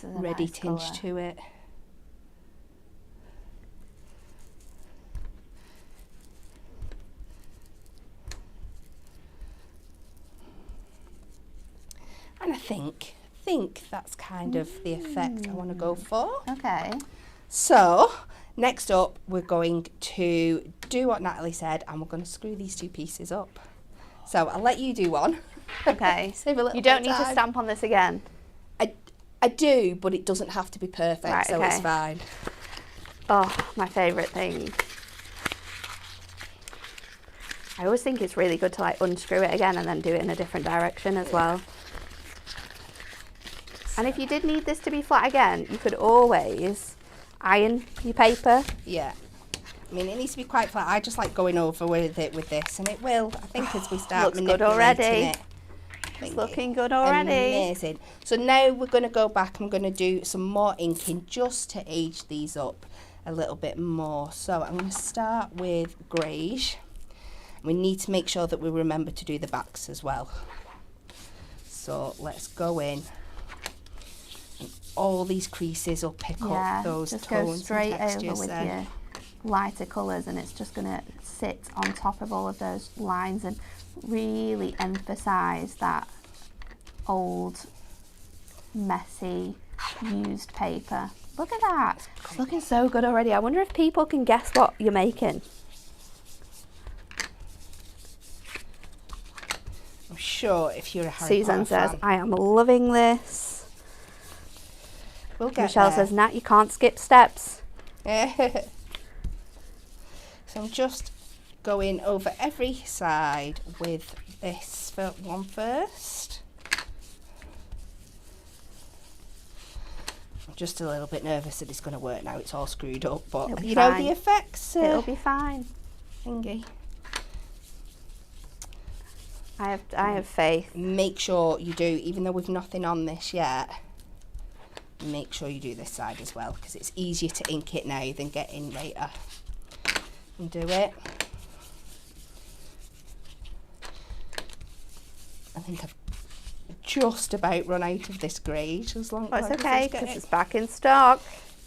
ready nice tinge colour to it. And I think that's kind of the effect I want to go for. Okay. So next up, we're going to do what Natalie said, and we're going to screw these two pieces up. So I'll let you do one. Okay. Save a little You don't bit need of to time. stamp on this again. I do, but it doesn't have to be perfect, Right, so okay. it's fine. Oh, my favourite thing. I always think it's really good to like unscrew it again and then do it in a different direction as well. And if you did need this to be flat again, you could always iron your paper. Yeah. I mean, it needs to be quite flat. I just like going over with it with this, and it will, I think, as we start Looks good manipulating already. it. It's looking good already. Amazing. So now we're going to go back. I'm going to do some more inking just to age these up a little bit more. So I'm going to start with greige. We need to make sure that we remember to do the backs as well. So let's go in. And all these creases will pick up those just tones go straight and textures over with then. your lighter colours, and it's just going to sit on top of all of those lines and really emphasise that old, messy, used paper. Look at that. It's looking so good already. I wonder if people can guess what you're making. I'm sure if you're a Harry Susan Potter says, fan, I am loving this. we'll get Michelle there. says, Nat, you can't skip steps. So I'm just going over every side with this one first. I'm just a little bit nervous that it's going to work now. It's all screwed up, but It'll be you know fine. the effects. It'll be fine. Thingy. I have faith. Make sure you do, even though we've nothing on this yet. Make sure you do this side as well, because it's easier to ink it now than get in later. And do it. I think I've just about run out of this greige. As long But as it's I okay, just because it's back in stock.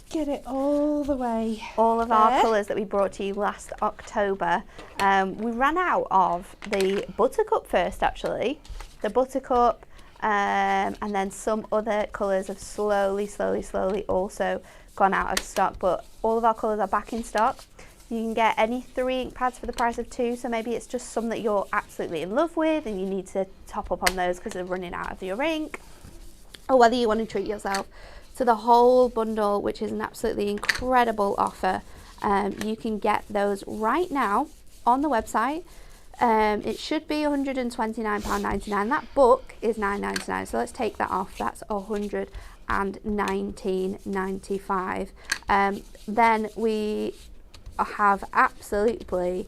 get it all the way. All of our there. colours that we brought to you last October. We ran out of the Buttercup first, actually. The Buttercup, and then some other colours have slowly also gone out of stock. But all of our colours are back in stock. You can get any 3 ink pads for the price of 2. So maybe it's just some that you're absolutely in love with and you need to top up on those because they're running out of your ink. Or whether you want to treat yourself to the whole bundle, which is an absolutely incredible offer. You can get those right now on the website. It should be £129.99. That book is £9.99, so let's take that off. That's £119.95. Then we have absolutely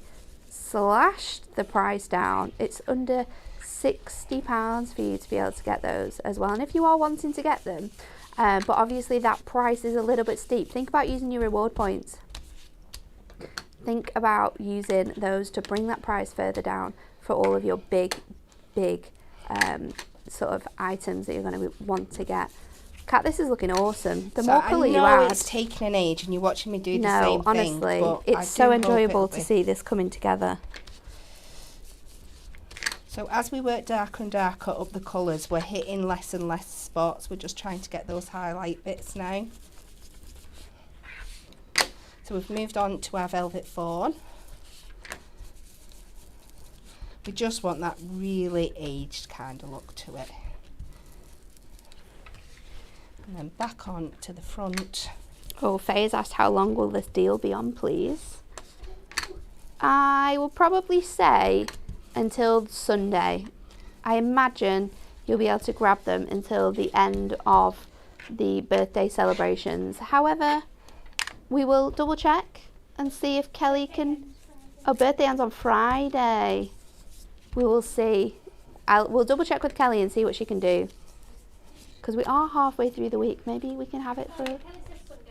slashed the price down. It's under £60 for you to be able to get those as well. And if you are wanting to get them, but obviously that price is a little bit steep, think about using your reward points. Think about using those to bring that price further down for all of your big sort of items that you're going to want to get. Kat, this is looking awesome. The more colour you I know add, it's taking an age and you're watching me do the no, same honestly, thing. But I it's do so hope enjoyable it'll to be. see this coming together. So as we work darker and darker up the colours, we're hitting less and less spots. We're just trying to get those highlight bits now. So we've moved on to our velvet fawn. We just want that really aged kind of look to it. And then back on to the front. Oh, Faye's asked how long will this deal be on, please? I will probably say until Sunday. I imagine you'll be able to grab them until the end of the birthday celebrations. However, we will double check and see if Kelly can... Oh, birthday ends on Friday. We will see. We'll double check with Kelly and see what she can do. Because we are halfway through the week. Maybe we can have it for...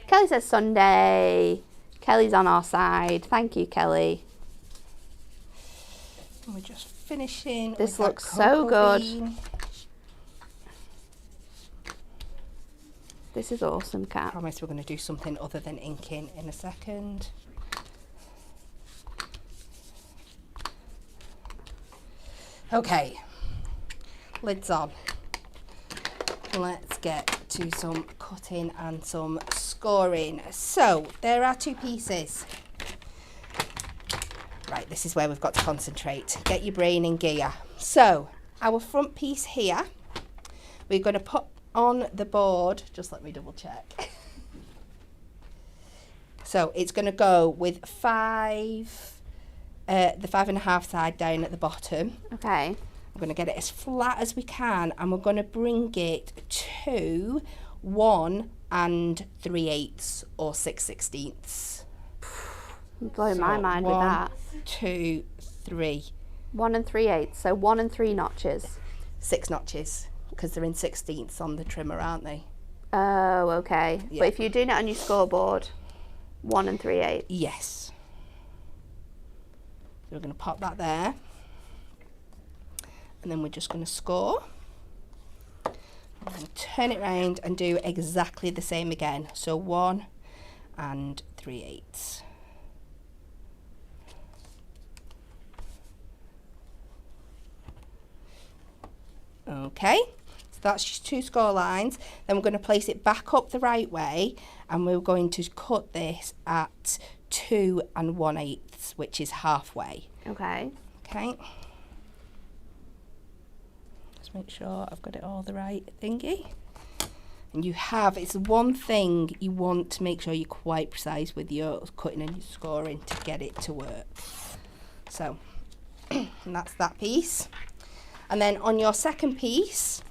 Kelly says Sunday. Kelly's on our side. Thank you, Kelly. And we're just finishing. This with looks that so cocoa good. bean. This is awesome, I Kat. promise we're going to do something other than inking in a second. Okay, lids on. Let's get to some cutting and some scoring. So there are two pieces. Right, this is where we've got to concentrate. Get your brain in gear. So our front piece here, we're going to put on the board. Just let me double check. So it's going to go with the 5.5 side down at the bottom. Okay. We're going to get it as flat as we can, and we're going to bring it to 1 3/8 or 6/16. Blow my mind with that. 2, 3. 1 3/8, so 1 3 notches. 6 notches, because they're in 16ths on the trimmer, aren't they? Oh, okay. Yeah. But if you're doing it on your scoreboard, 1 3/8. Yes. So we're going to pop that there. And then we're just going to score. I'm going to turn it round and do exactly the same again. So 1 3/8. Okay, so that's just 2 score lines. Then we're going to place it back up the right way, and we're going to cut this at 2 1/8, which is halfway. Okay. Okay. Just make sure I've got it all the right thingy. And you have, it's one thing you want to make sure you're quite precise with your cutting and your scoring to get it to work. So, and that's that piece. And then on your second piece,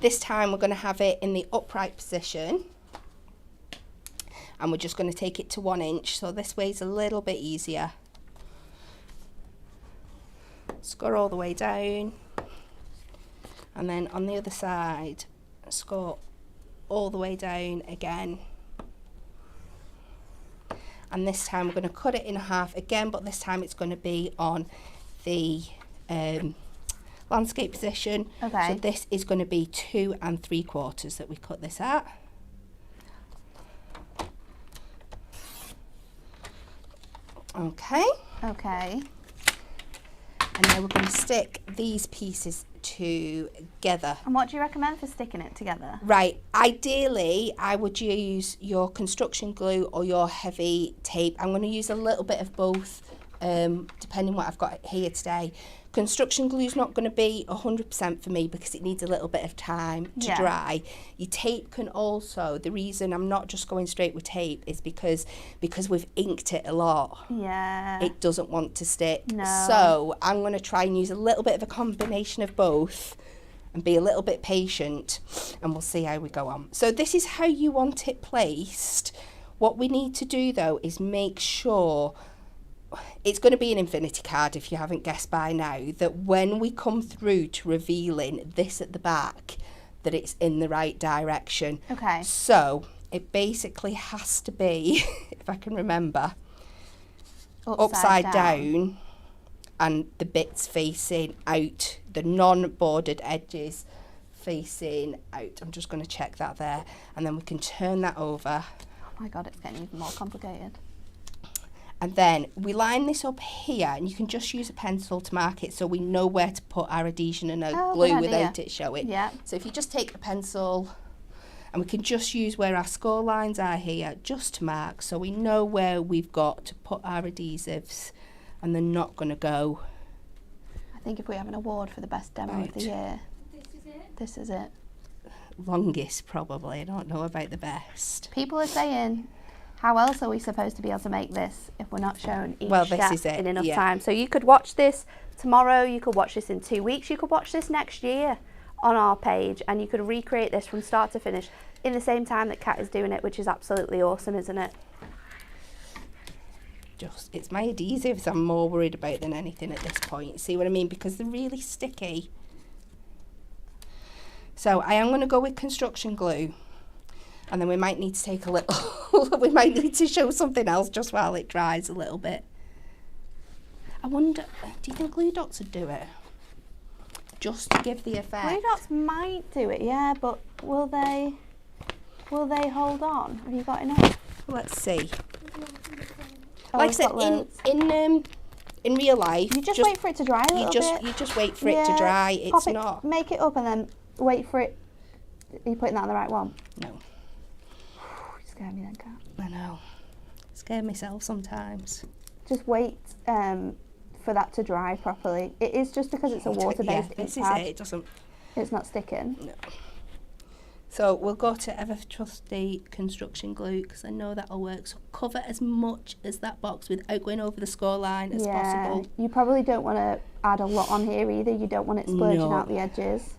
this time we're going to have it in the upright position. And we're just going to take it to 1 inch. So this way is a little bit easier. Score all the way down. And then on the other side, score all the way down again. And this time we're going to cut it in half again, but this time it's going to be on the landscape position. Okay. So this is going to be 2 3/4 that we cut this at. Okay. Okay. And now we're going to stick these pieces together. And what do you recommend for sticking it together? Right, ideally I would use your construction glue or your heavy tape. I'm going to use a little bit of both, depending what I've got here today. Construction glue is not going to be 100% for me because it needs a little bit of time to dry. Your tape can also, the reason I'm not just going straight with tape is because we've inked it a lot. Yeah. It doesn't want to stick. No. So I'm going to try and use a little bit of a combination of both and be a little bit patient, and we'll see how we go on. So this is how you want it placed. What we need to do though is make sure, it's going to be an infinity card if you haven't guessed by now, that when we come through to revealing this at the back, that it's in the right direction. Okay. So it basically has to be, if I can remember, upside down, and the bits facing out, the non-bordered edges facing out. I'm just going to check that there, and then we can turn that over. Oh my God, it's getting even more complicated. And then we line this up here, and you can just use a pencil to mark it so we know where to put our adhesion and our glue good without idea. it showing. Yeah. So if you just take the pencil And we can just use where our score lines are here just to mark, so we know where we've got to put our adhesives and they're not going to go. I think if we have an award for the best demo of the year, This is it. this is it. Longest probably, I don't know about the best. People are saying, how else are we supposed to be able to make this if we're not shown each Well, this step is it, in enough yeah. time? So you could watch this tomorrow, you could watch this in 2 weeks, you could watch this next year on our page, and you could recreate this from start to finish in the same time that Kat is doing it, which is absolutely awesome, isn't it? It's my adhesives I'm more worried about than anything at this point. See what I mean? Because they're really sticky. So I am going to go with construction glue, and then we might need to take a little, we might need to show something else just while it dries a little bit. I wonder, do you think glue dots would do it? Just to give the effect. Glue dots might do it, yeah, but will they hold on? Have you got enough? Let's see. Oh, Like I we've said, got loads. in real life, You just wait for it to dry a little bit. You just wait for it to Yeah, dry. pop It's it, not. Make it up and then wait for it. Are you putting that on the right one? No, You scare me then, Kat. I know. Scare myself sometimes. Just wait for that to dry properly. It is just because it's a water-based ink this is pad. it. It doesn't. It's not sticking. No. So we'll go to ever trusty construction glue because I know that'll work. So cover as much as that box without going over the score line as possible. You probably don't want to add a lot on here either. You don't want it splurging No. out the edges.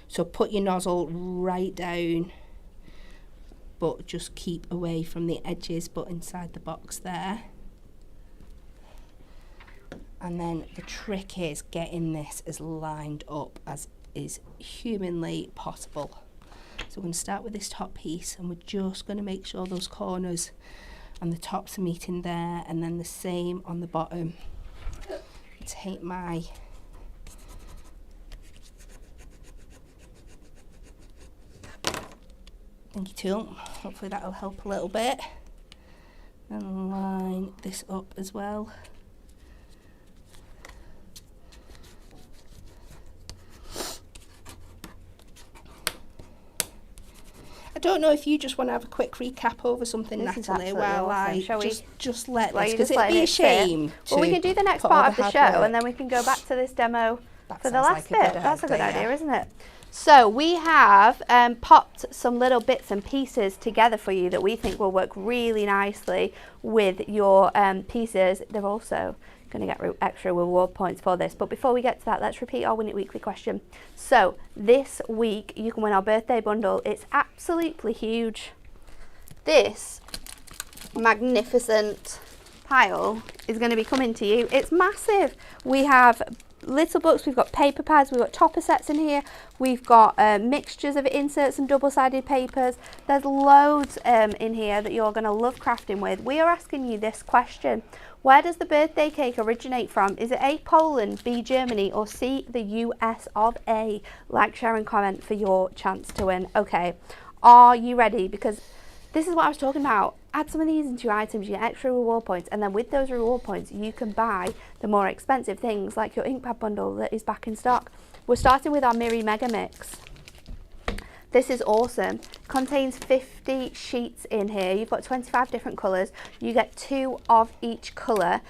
So put your nozzle right down, but just keep away from the edges, but inside the box there. And then the trick is getting this as lined up as is humanly possible. So we're going to start with this top piece, and we're just going to make sure those corners and the tops are meeting there, and then the same on the bottom. Take my thingy tool, hopefully that'll help a little bit, and line this up as well. I don't know if you just want to have a quick recap over something, This is Natalie, absolutely while awesome. I Shall we? just let Well, this, you're because just it'd be letting a it sit. shame to Well, we can do the next put all part of the hard show, work. and then we can go back to this demo That for the sounds last like a bit. good That's a good idea. idea, isn't it? So we have popped some little bits and pieces together for you that we think will work really nicely with your pieces. They're also going to get extra reward points for this. But before we get to that, let's repeat our Win It Weekly question. So this week you can win our birthday bundle. It's absolutely huge. This magnificent pile is going to be coming to you. It's massive. We have little books, we've got paper pads, we've got topper sets in here, we've got mixtures of inserts and double-sided papers. There's loads in here that you're going to love crafting with. We are asking you this question: where does the birthday cake originate from? Is it A, Poland, B, Germany, or C, the US of A? Like, share and comment for your chance to win. Okay, are you ready? Because this is what I was talking about. Add some of these into your items, you get extra reward points, and then with those reward points you can buy the more expensive things like your ink pad bundle that is back in stock. We're starting with our Miri Mega Mix. This is awesome. Contains 50 sheets in here. You've got 25 different colours. You get 2 of each colour.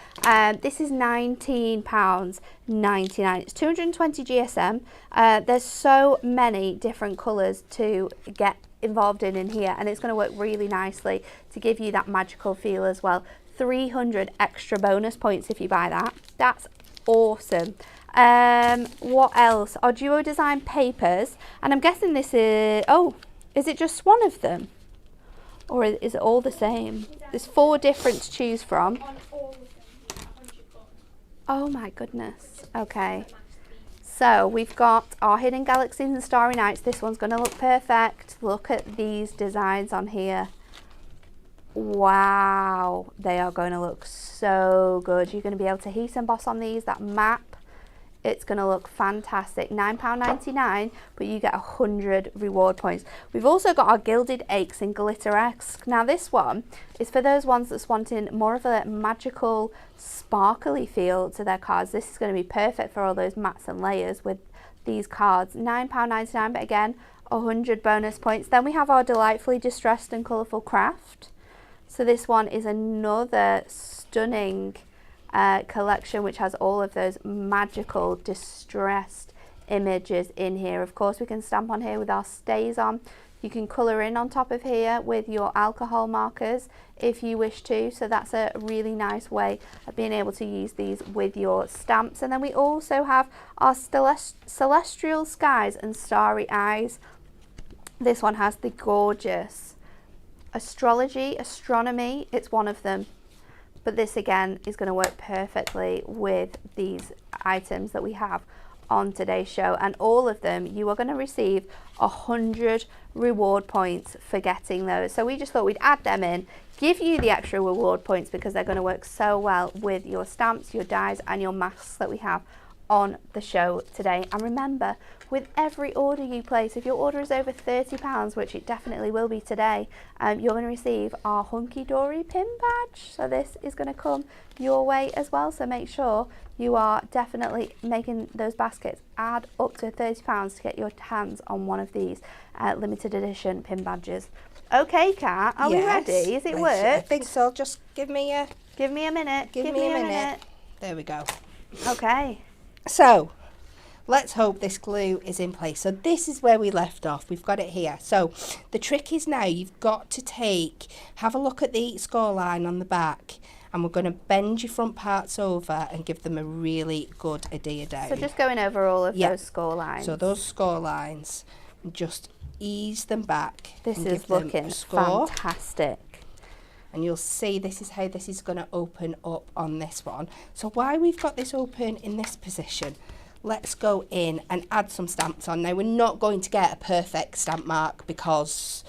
This is £19.99. It's 220 GSM. There's so many different colours to get involved in here, and it's going to work really nicely to give you that magical feel as well. 300 extra bonus points if you buy that. That's awesome. What else? Our Duo Design papers, and I'm guessing this is, oh, is it just one of them, or is it all the same? There's 4 different to choose from. On all of them, on your book. Oh my goodness. Okay, so we've got our Hidden Galaxies and Starry Nights. This one's going to look perfect. Look at these designs on here. Wow, they are going to look so good. You're going to be able to heat emboss on these. That map It's going to look fantastic. £9.99, but you get 100 reward points. We've also got our Gilded Aches in Glitteresque. Now this one is for those ones that's wanting more of a magical, sparkly feel to their cards. This is going to be perfect for all those mats and layers with these cards. £9.99, but again, 100 bonus points. Then we have our Delightfully Distressed and Colourful Craft. So this one is another stunning collection which has all of those magical distressed images in here. Of course, we can stamp on here with our stays on. You can colour in on top of here with your alcohol markers if you wish to, so that's a really nice way of being able to use these with your stamps. And then we also have our Celestial Skies and Starry Eyes. This one has the gorgeous astrology, astronomy, it's one of them. But this again is going to work perfectly with these items that we have on today's show, and all of them you are going to receive 100 reward points for getting those. So we just thought we'd add them in, give you the extra reward points because they're going to work so well with your stamps, your dies and your masks that we have on the show today. And remember, with every order you place, if your order is over £30, which it definitely will be today, you're going to receive our Hunky Dory pin badge. So this is going to come your way as well, so make sure you are definitely making those baskets add up to £30 to get your hands on one of these limited edition pin badges. Okay, Kat, are we ready? Is it work? I think so. Just give me a minute. Give me a minute. There we go. Okay. So let's hope this glue is in place. So this is where we left off. We've got it here. So the trick is now you've got to have a look at the score line on the back, and we're going to bend your front parts over and give them a really good adhere down. So just going over all of those score lines. So those score lines, just ease them back. This is looking fantastic. And you'll see this is how this is going to open up on this one. So while we've got this open in this position, let's go in and add some stamps on. Now we're not going to get a perfect stamp mark because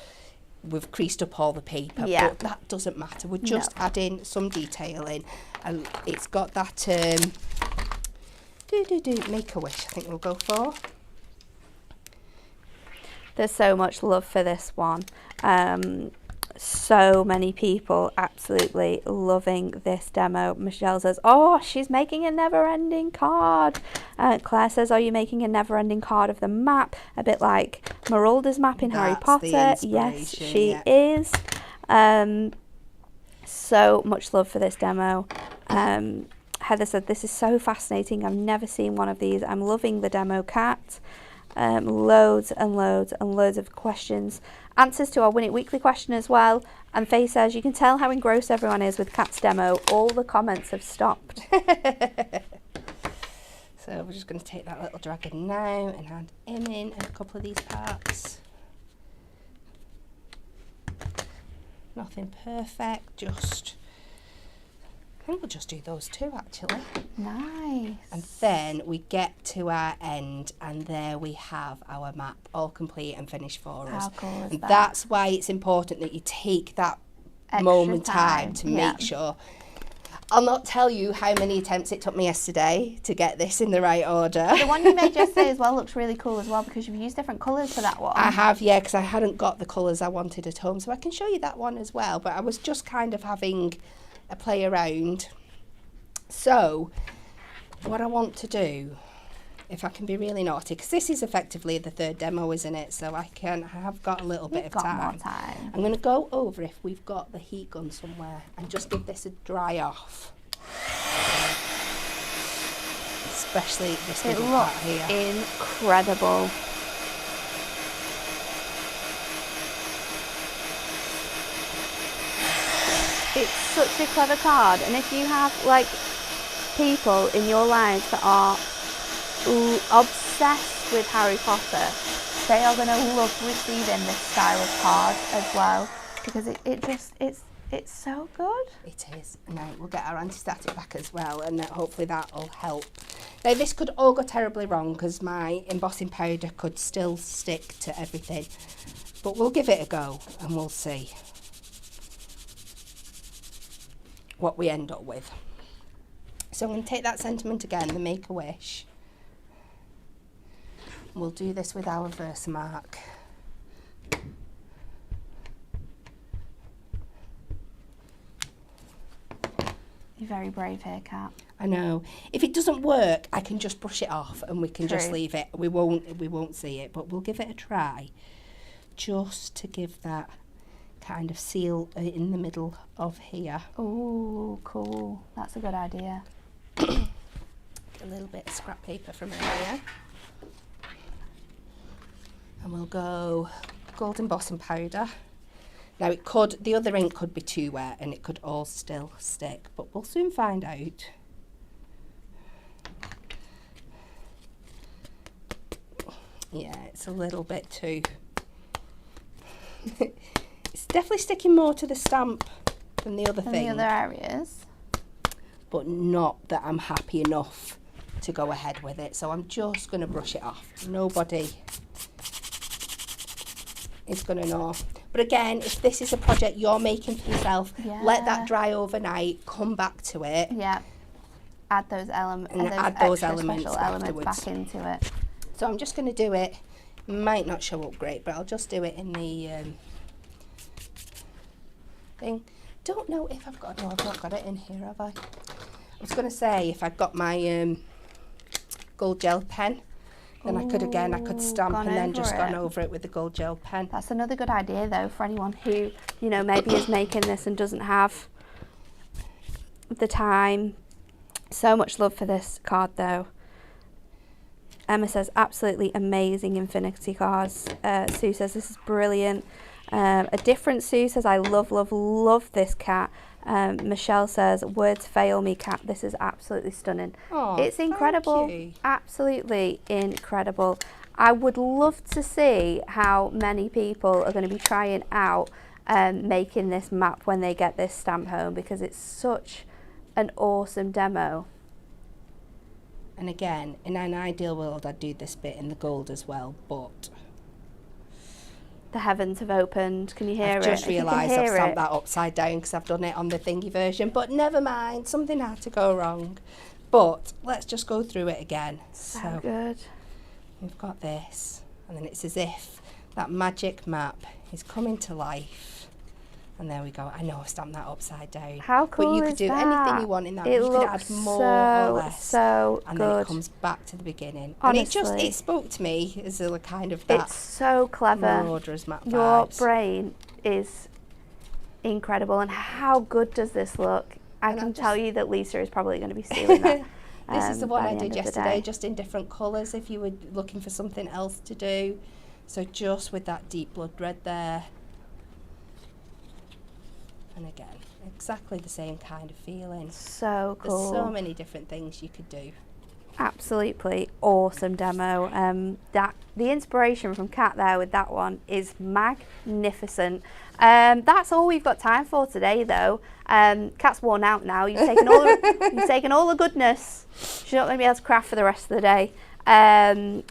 we've creased up all the paper, but that doesn't matter. We're just adding some detail in, and it's got that Make-A-Wish I think we'll go for. There's so much love for this one. So many people absolutely loving this demo. Michelle says, oh, she's making a never-ending card. Claire says, are you making a never-ending card of the map? A bit like Marulda's map in Harry Potter. Yes, she is. So much love for this demo. Heather said, this is so fascinating. I've never seen one of these. I'm loving the demo, Kat. Loads and loads and loads of questions. Answers to our Win It Weekly question as well. And Faye says, you can tell how engrossed everyone is with Kat's demo. All the comments have stopped. So we're just going to take that little dragon now and add him in a couple of these parts. Nothing perfect, just... I think we'll just do those two actually. Nice. And then we get to our end and there we have our map all complete and finished for us. How cool is and that? That's why it's important that you take that Extra moment time to yeah. make sure. I'll not tell you how many attempts it took me yesterday to get this in the right order. The one you made yesterday as well looks really cool as well because you've used different colours for that one. I have, yeah, because I hadn't got the colours I wanted at home, so I can show you that one as well. But I was just kind of having a play around. So what I want to do, if I can be really naughty, because this is effectively the third demo, isn't it? So I have got a little bit of time. More time. I'm going to go over if we've got the heat gun somewhere and just give this a dry off. Especially this little part here. Incredible. It's such a clever card, and if you have like people in your lives that are obsessed with Harry Potter, they are going to love receiving this style of card as well because it's so good. It is. Now we'll get our anti-static back as well, and hopefully that will help. Now this could all go terribly wrong because my embossing powder could still stick to everything, but we'll give it a go and we'll see what we end up with. So I'm going to take that sentiment again, the Make-A-Wish, We'll do this with our Versamark. You're very brave here, Kat. I know. If it doesn't work, I can just brush it off and we can just True. leave it. We won't see it, but we'll give it a try, just to give that kind of seal in the middle of here. Oh, cool. That's a good idea. A little bit of scrap paper from earlier. And we'll go gold embossing powder. Now the other ink could be too wet and it could all still stick, but we'll soon find out. Yeah, it's a little bit too. It's definitely sticking more to the stamp than the other thing. The other areas. But not that I'm happy enough to go ahead with it. So I'm just going to brush it off. Nobody is going to know. But again, if this is a project you're making for yourself, let that dry overnight, come back to it. Yeah. Add those elements. And add those elements back into it. So I'm just going to do it. Might not show up great, but I'll just do it in the thing. Don't know if I've got, no, I've not got it in here, have I? I was going to say if I'd got my gold gel pen, then I could stamp and then just gone over it with the gold gel pen. That's another good idea though for anyone who, you know, maybe is making this and doesn't have the time. So much love for this card though. Emma says absolutely amazing Infinity cards. Sue says this is brilliant. A different Sue says I love this cat. Michelle says words fail me, Kat. This is absolutely stunning. Oh, it's incredible. thank you. Absolutely incredible. I would love to see how many people are going to be trying out making this map when they get this stamp home, because it's such an awesome demo. And again, in an ideal world, I'd do this bit in the gold as well, but the heavens have opened. Can you hear I've it? just realised I've stamped that upside down because I've done it on the thingy version, but never mind, something had to go wrong. But let's just go through it again. So good. We've got this, and then it's as if that magic map is coming to life. And there we go. I know I stamped that upside down. How cool But you could is do that? anything you want in that. It You could add more or less. So and good. then it comes back to the beginning. Honestly. And it spoke to me as a kind of that. It's so clever. Marauders map Your vibes. brain is incredible. And how good does this look? I And can I'm tell you that Lisa is probably going to be stealing that. This is the one by I the did end of the yesterday, day. just in different colours if you were looking for something else to do. So just with that deep blood red there. And again, exactly the same kind of feeling. So cool. There's so many different things you could do. Absolutely awesome demo. The inspiration from Kat there with that one is magnificent. That's all we've got time for today, though. Kat's worn out now. You've taken all the goodness. She's not going to be able to craft for the rest of the day.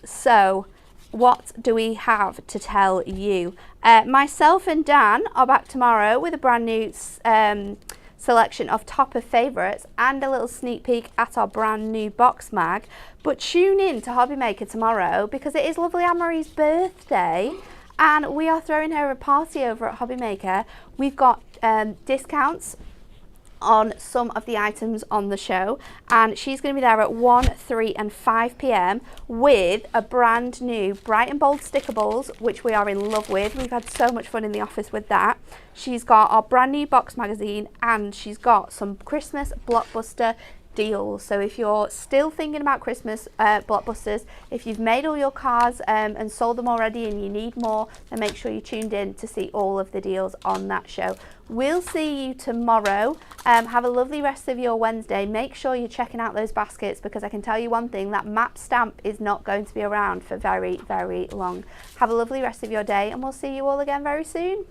So what do we have to tell you? Myself and Dan are back tomorrow with a brand new selection of top of favourites and a little sneak peek at our brand new box mag. But tune in to Hobby Maker tomorrow because it is lovely Anne-Marie's birthday and we are throwing her a party over at Hobby Maker. We've got discounts on some of the items on the show, and she's going to be there at 1, 3 and 5 p.m. with a brand new bright and bold stickables, which we are in love with. We've had so much fun in the office with that. She's got our brand new box magazine and she's got some Christmas blockbuster deals. So if you're still thinking about Christmas blockbusters, if you've made all your cards and sold them already and you need more, then make sure you're tuned in to see all of the deals on that show. We'll see you tomorrow. Have a lovely rest of your Wednesday. Make sure you're checking out those baskets because I can tell you one thing, that map stamp is not going to be around for very, very long. Have a lovely rest of your day and we'll see you all again very soon.